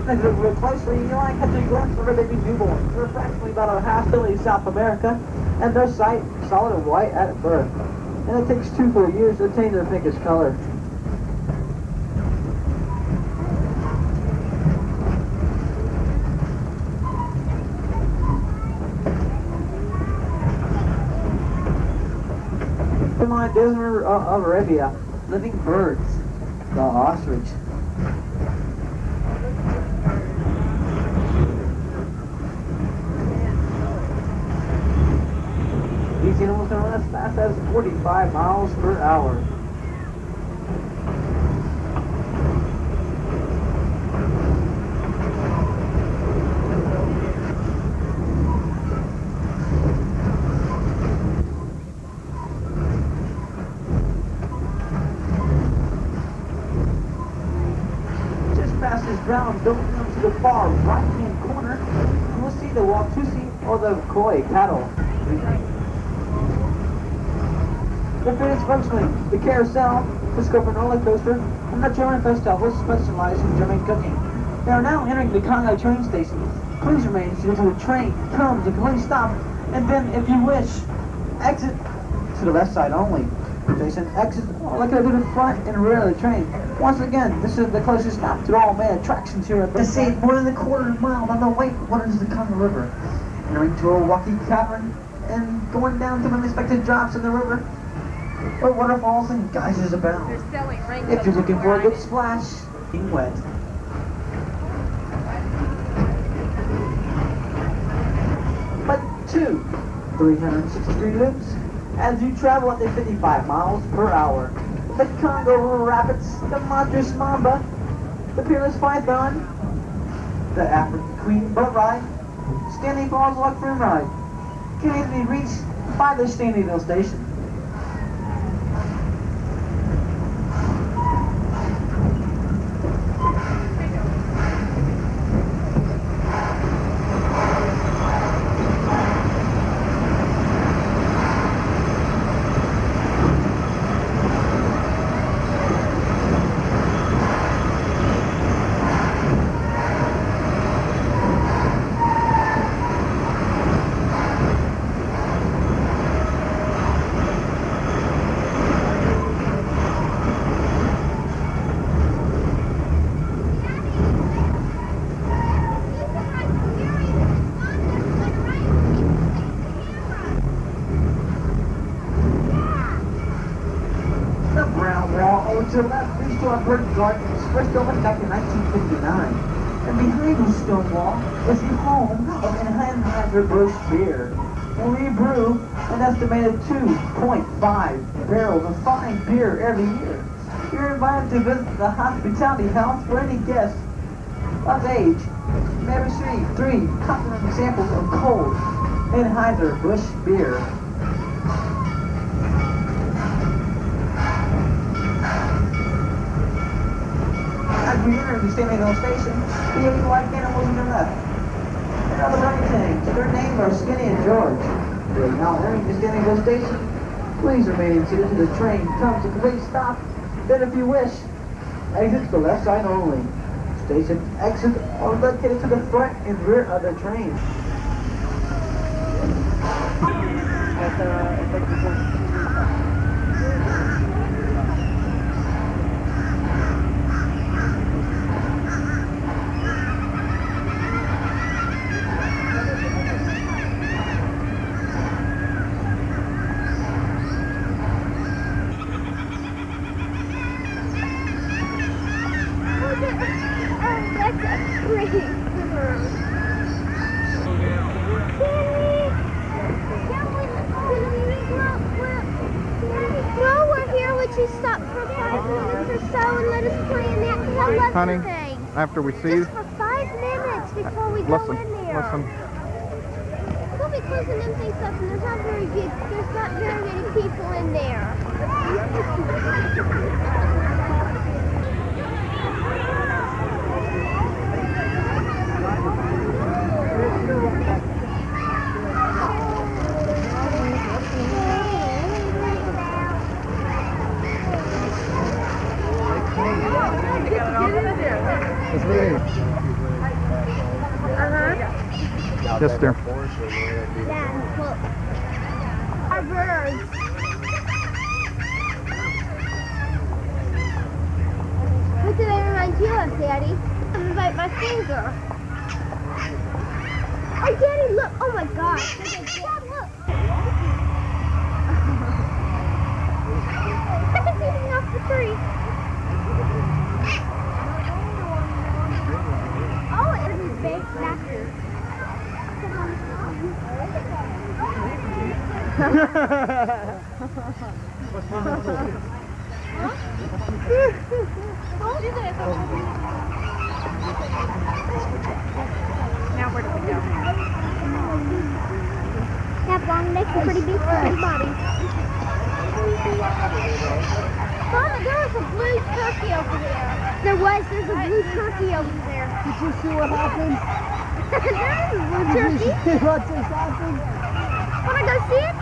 Speaker 9: And if you look real closely, you might catch a glimpse of a baby newborn. They're approximately about a half filly South America, and their sight solid and white at birth. And it takes 2 full years to attain their pinkish color. In my desert of Arabia, living birds, the ostrich. These animals can run as fast as 45 miles per hour. Past this brown building to the far right-hand corner, you will see the Watusi or the Koi cattle. The fitness functionally, the carousel, the scorpion roller coaster, and the German festivals specialize in German cooking. They are now entering the Congo train station. Please remain seated until the train comes to a complete stop, and then, if you wish, exit to the left side only. Station exit look to the front and rear of the train. Once again, this is the closest stop to all main attractions here at the scene. More than a quarter mile on the way waters of the Congo River. Entering to a rocky cavern and going down to unexpected drops in the river, where waterfalls and geysers abound. If you're looking for a good splash, being wet. But 363 loops as you travel at 55 miles per hour. The Congo River Rapids, the monstrous Mamba, the peerless Python, the African Queen Boat Ride, Standing Falls Lock Room Ride, can easily be reached by the Standingville station. To the left, three-story brick garden was first opened back in 1959. And behind the stone wall is the home of Anheuser-Busch beer, where we brew an estimated 2.5 barrels of fine beer every year. You're invited to visit the hospitality house for any guest of age. May receive 3 complimentary samples of cold Anheuser-Busch beer. As we enter the Standingville station, we have white animals on the left. And on the right things, their names are Skinny and George. We are now entering the Standingville station. Please remain seated till the train comes to a complete stop. Then, if you wish, exit to the left side only. Station exits are located to the front and rear of the train.
Speaker 4: Honey, after we see
Speaker 2: just for 5 minutes before we go in there.
Speaker 4: Listen.
Speaker 2: We'll be closing them things up, and there's not very many people in there.
Speaker 4: Yes, dear.
Speaker 2: Yeah, well, our birds. What do they remind you of, Daddy? I'm gonna bite my finger. Oh, Daddy, look! Oh my gosh! Dad, look! It's eating off the tree. Oh, it is big snacker.
Speaker 1: Now where do we go?
Speaker 2: They have long necks and pretty big bodies. Mama, there was a blue turkey over there. There's a blue turkey over there.
Speaker 5: Did you see what happened?
Speaker 2: There's a blue turkey.
Speaker 5: Did you see what just happened?
Speaker 2: Wanna go see it?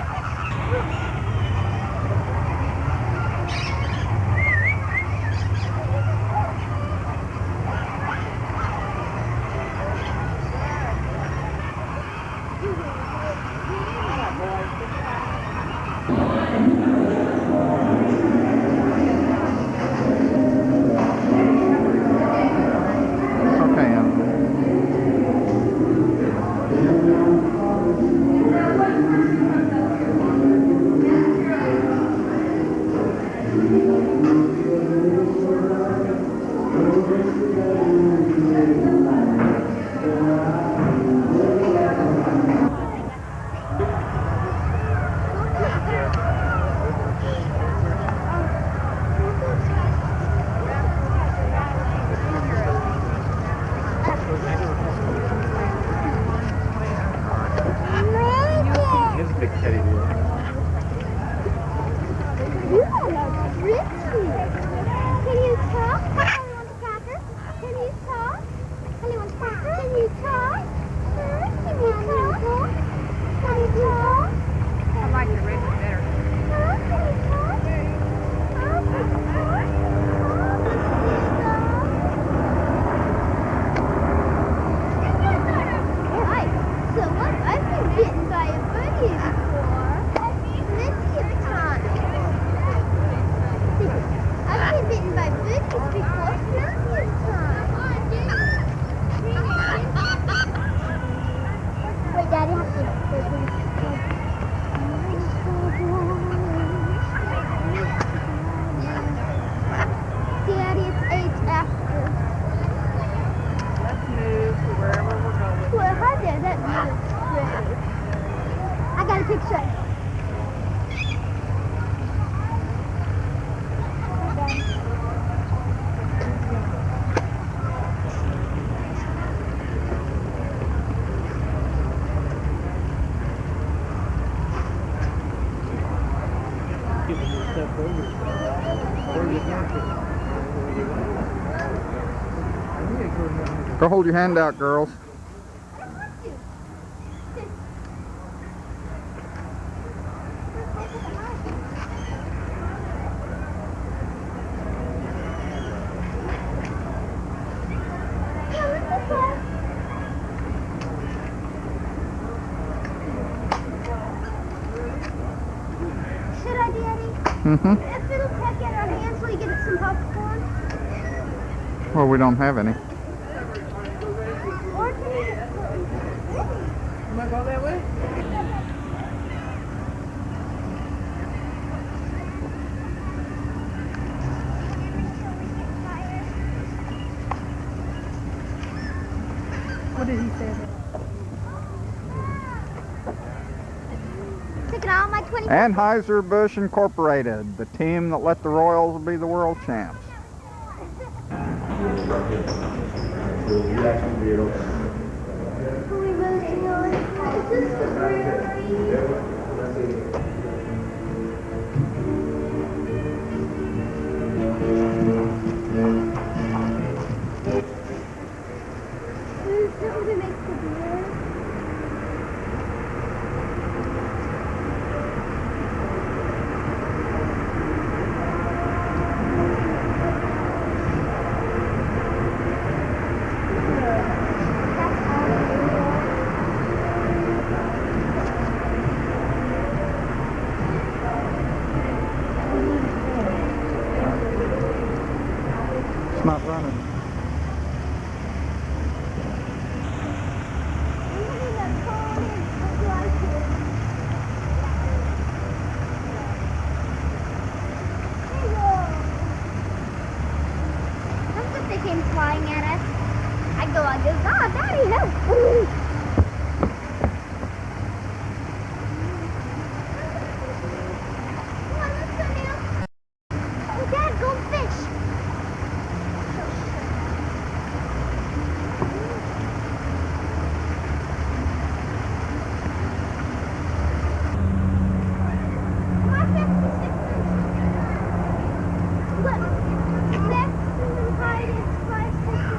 Speaker 4: Go hold your hand out, girls.
Speaker 2: Should I, Daddy?
Speaker 4: Mm-hmm.
Speaker 2: If it'll take out our hands, will you get us some popcorn?
Speaker 4: Well, we don't have any.
Speaker 2: Or
Speaker 5: Am I going that way? What did he say?
Speaker 2: taking all my 20.
Speaker 4: Anheuser-Busch Incorporated, the team that let the Royals be the world champs.
Speaker 2: Holy Rosie, Lord. Is this the brewery? Is that what makes the beer?
Speaker 4: It's not running.
Speaker 2: They came flying at us. I go, ah, Daddy, help! Come on, let's go, Neal. Oh, Dad, go fish. Why can't we stick Look, next to the hide is my sister.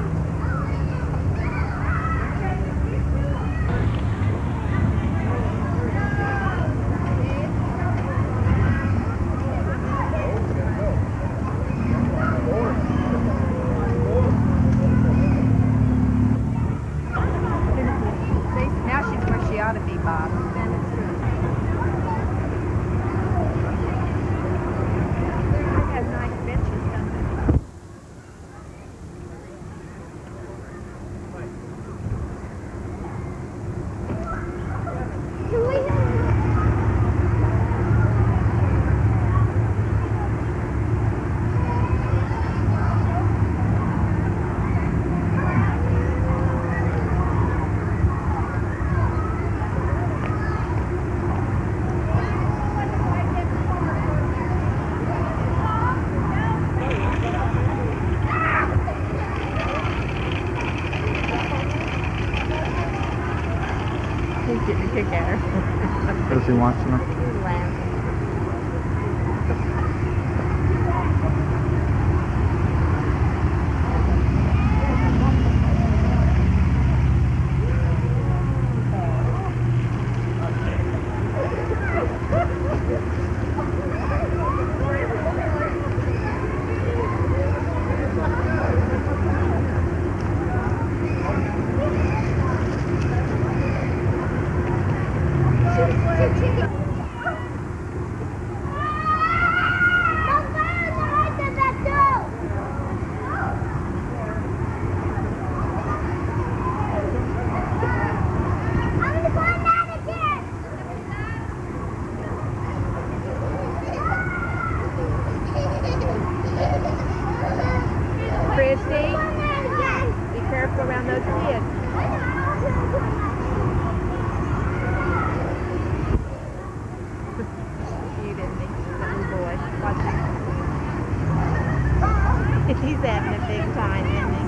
Speaker 5: Now she's where she ought to be, Bob. Has nice benches, doesn't it?
Speaker 2: Can we
Speaker 5: He's getting a kick at her.
Speaker 4: Is he watching her?
Speaker 5: He's laughing. Christy, be careful around those kids. Cute, isn't he? That little boy. Watch him. He's having a big time, isn't he?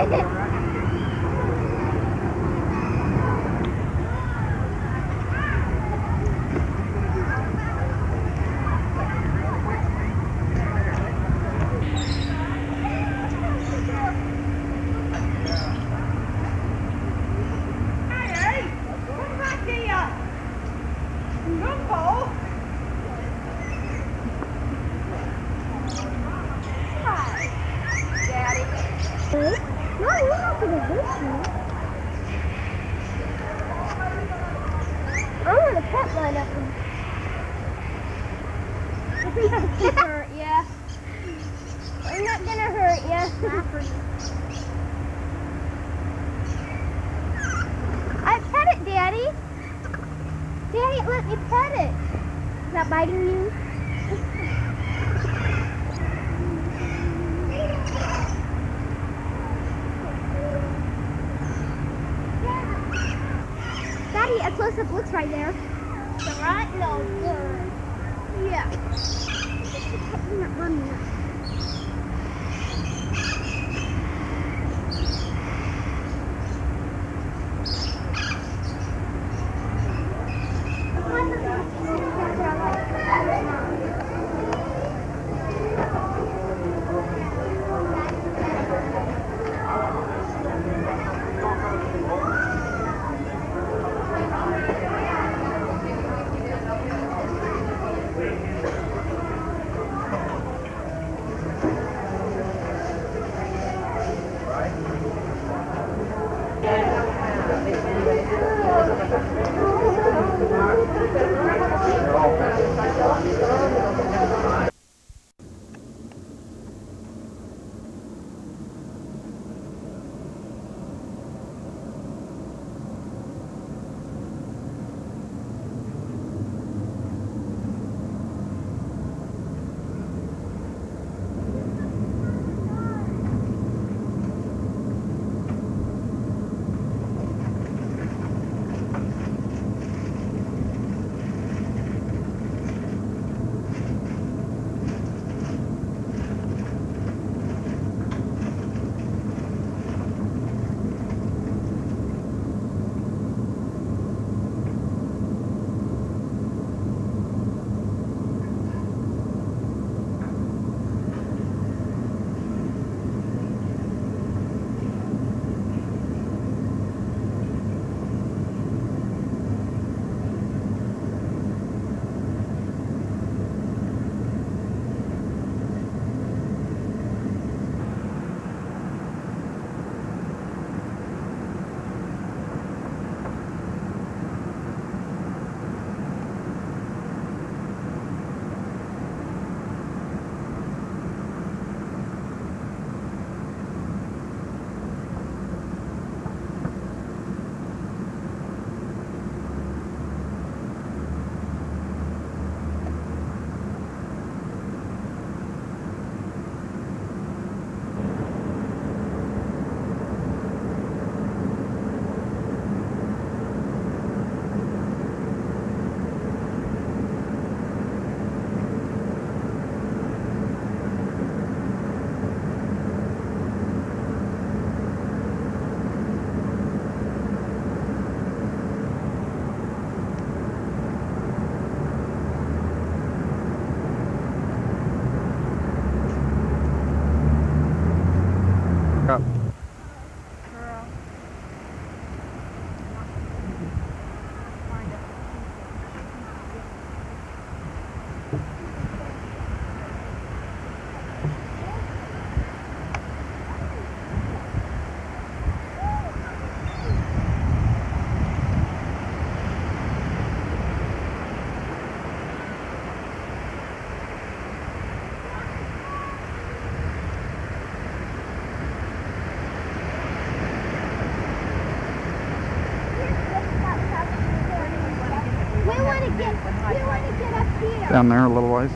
Speaker 2: I want a pet line up there. Hurt ya. I'm not gonna hurt ya. I pet it, Daddy. Daddy, let me pet it. Is that biting you? Daddy, a close-up looks right there. The right nose bird. Yeah. I'm not running that.
Speaker 4: Up.
Speaker 2: We want to get up here.
Speaker 4: Down there a little ways.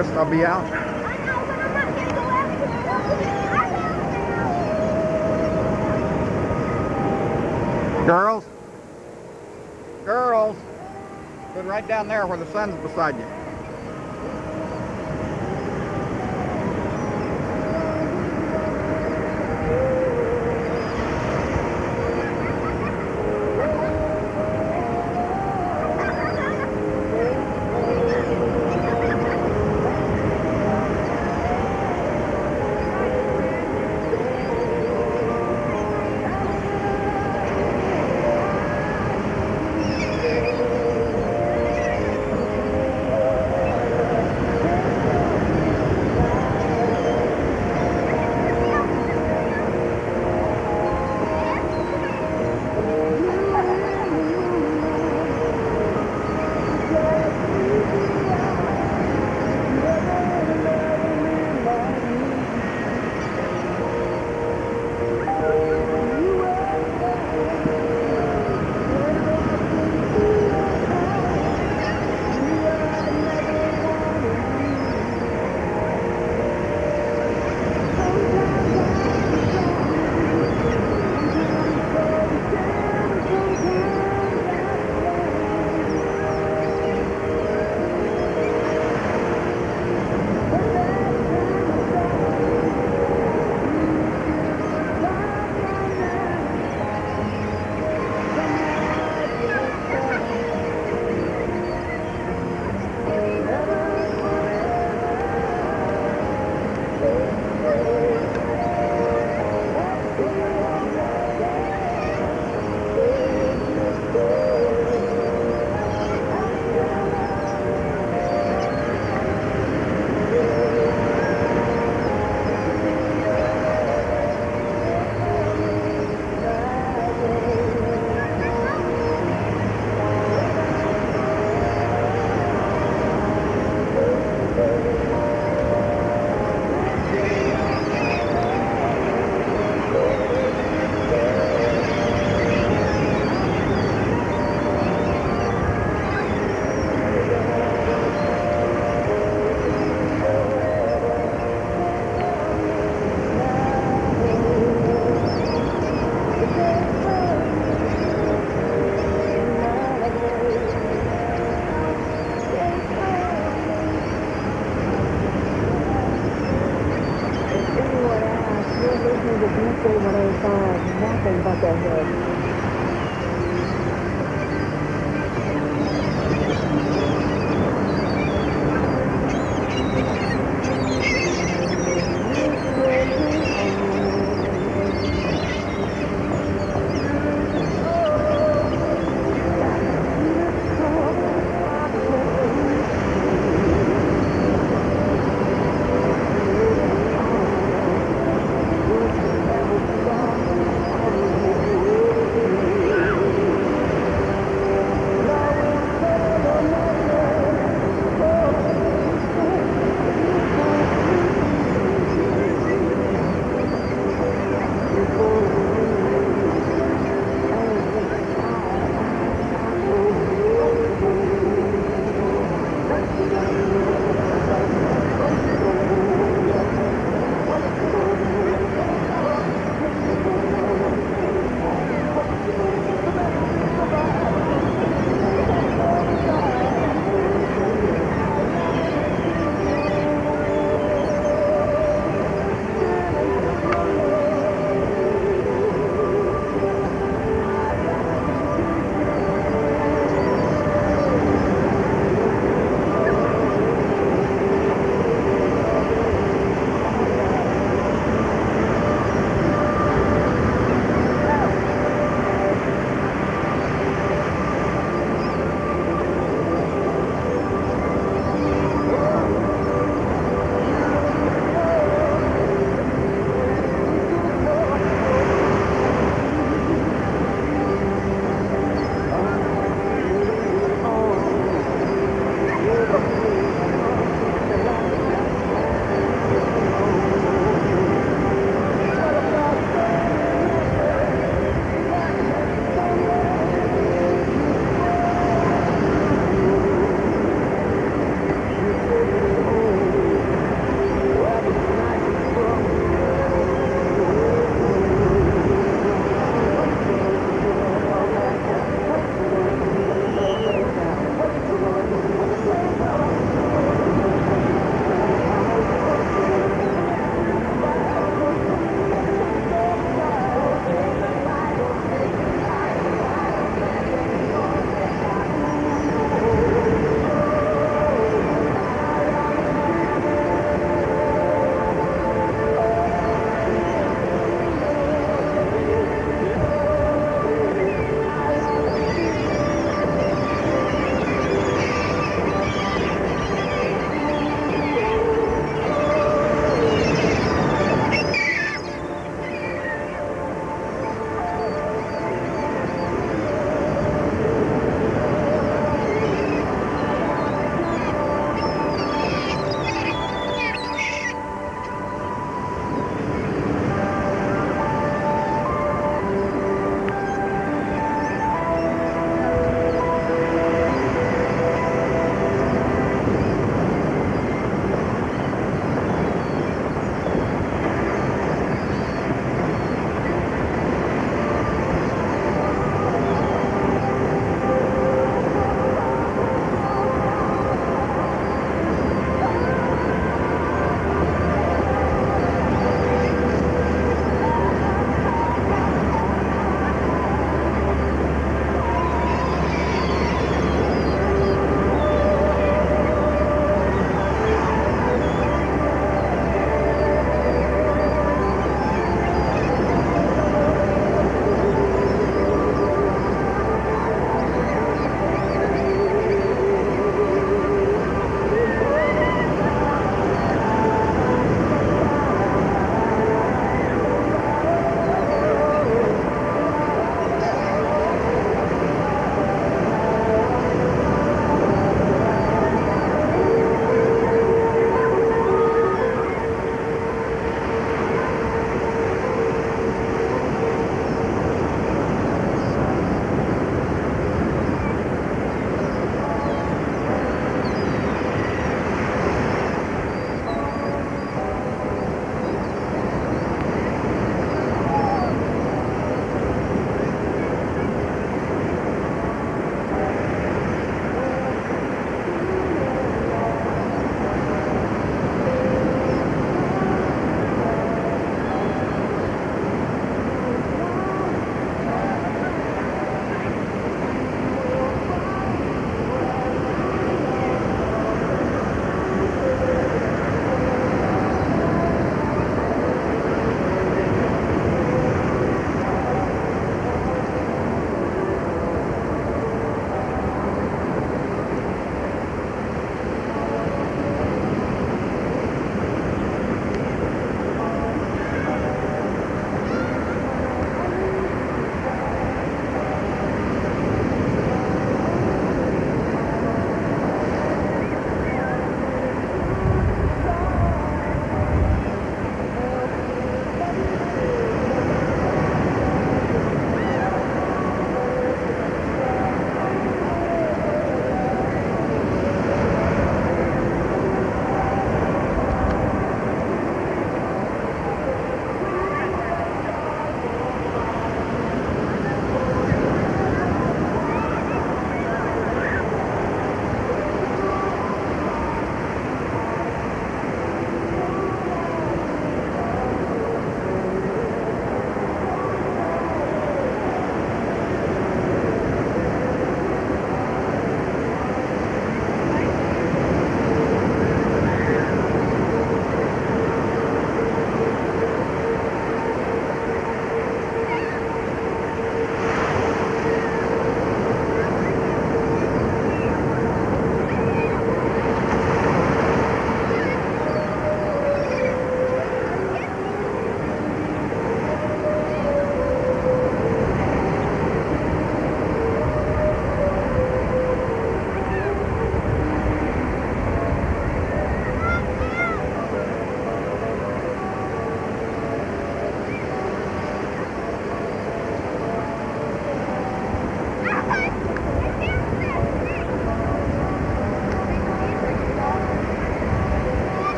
Speaker 4: August I'll be out.
Speaker 2: I know, but I'm not gonna go after it.
Speaker 4: Girls? Girls? Good, right down there where the sun's beside you.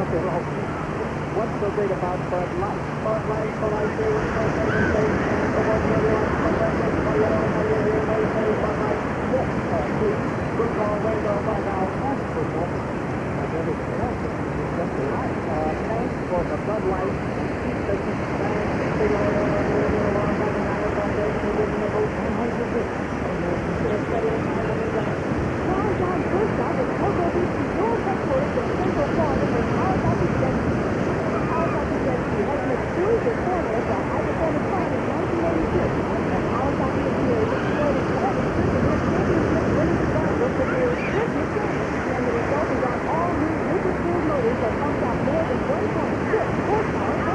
Speaker 10: something wrong. What's so great about Bud Light? Bud Light, Bud Light, Bud Light, Bud Light. Yes, please. Look all way down by now. That's for folks. And everything else is just right. Thanks for the Bud Light. All new liquid-cooled motors that pump out more than 1.6 horsepower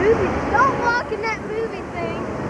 Speaker 2: movie. Don't walk in that movie thing.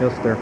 Speaker 4: He'll steer.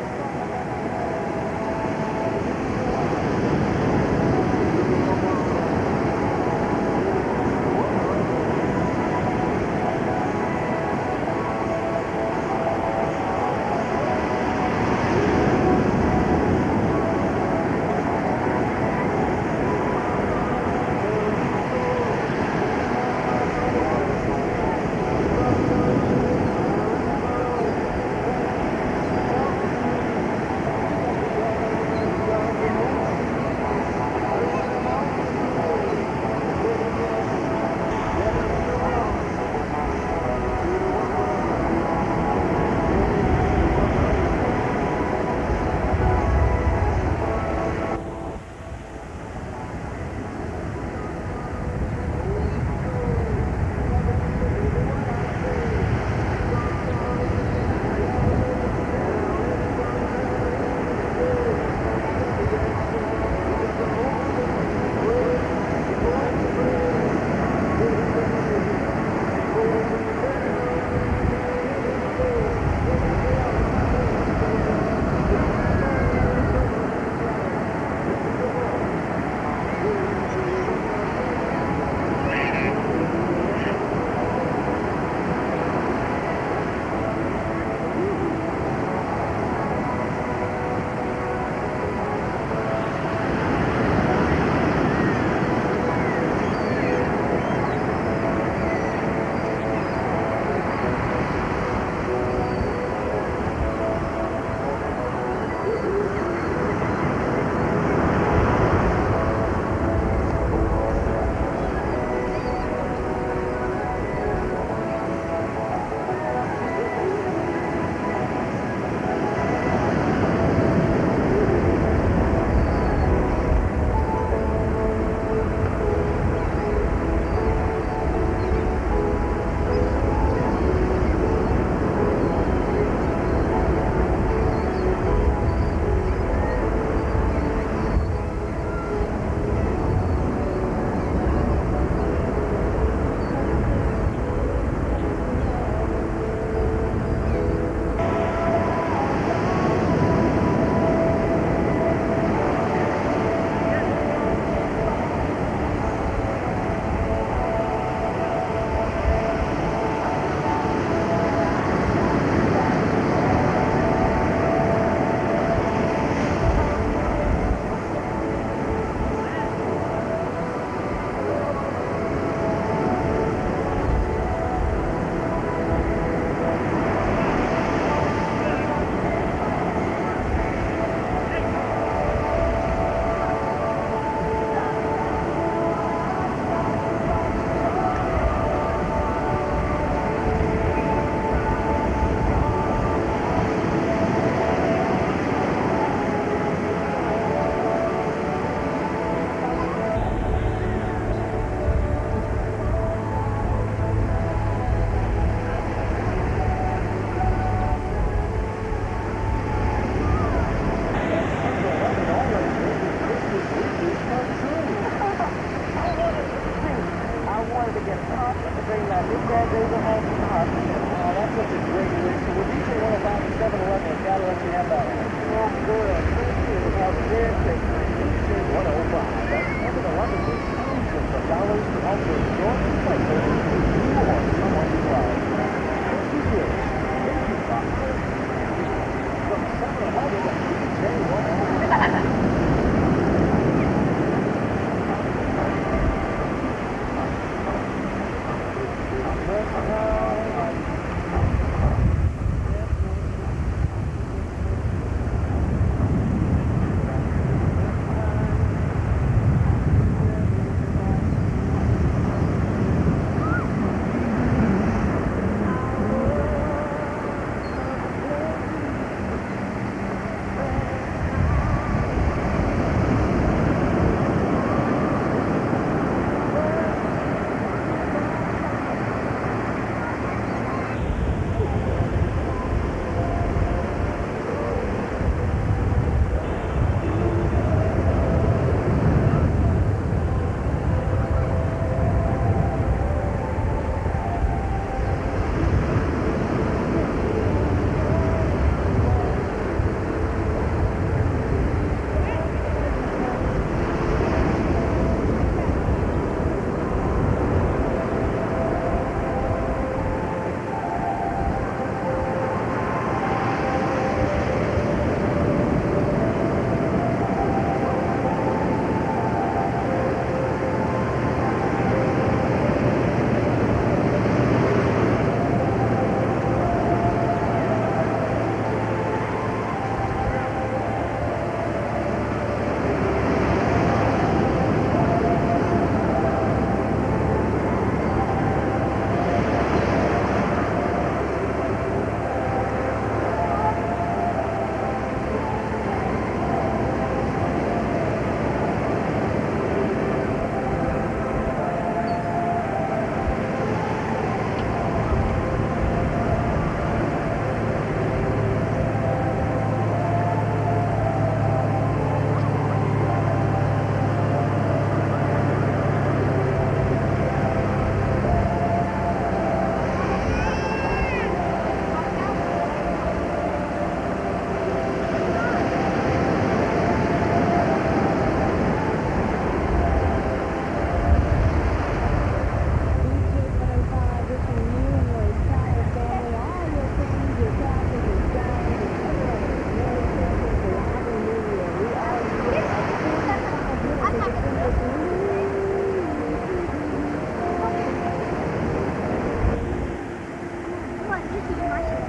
Speaker 2: just use my shirt.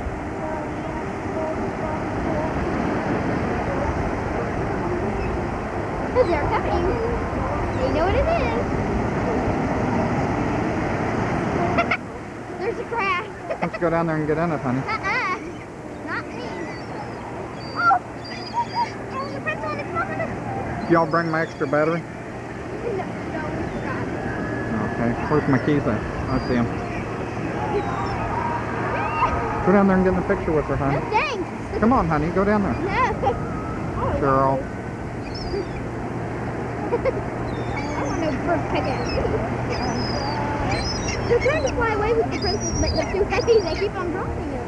Speaker 2: They're coming. They know what it is. There's a crash.
Speaker 4: Let's go down there and get in it, honey.
Speaker 2: Not me. Oh, the pencil is coming.
Speaker 4: Y'all bring my extra battery?
Speaker 2: No, we forgot.
Speaker 4: Okay. Where's my keys at? I see them. Go down there and get in the picture with her, honey.
Speaker 2: No thanks.
Speaker 4: Come on, honey. Go down there.
Speaker 2: No.
Speaker 4: Girl.
Speaker 2: I want no bird peck at me. They're trying to fly away with the princess, but they're too heavy. They keep on dropping it.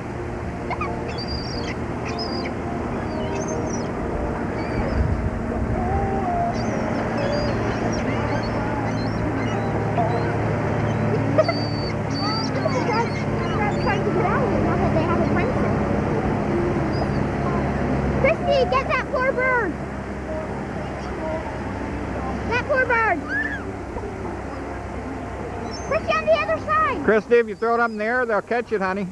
Speaker 2: They're trying to get out of it now that they have a princess. Christy, get that poor bird! That poor bird! Christy, on the other side!
Speaker 4: Christy, if you throw it up in the air, they'll catch it, honey.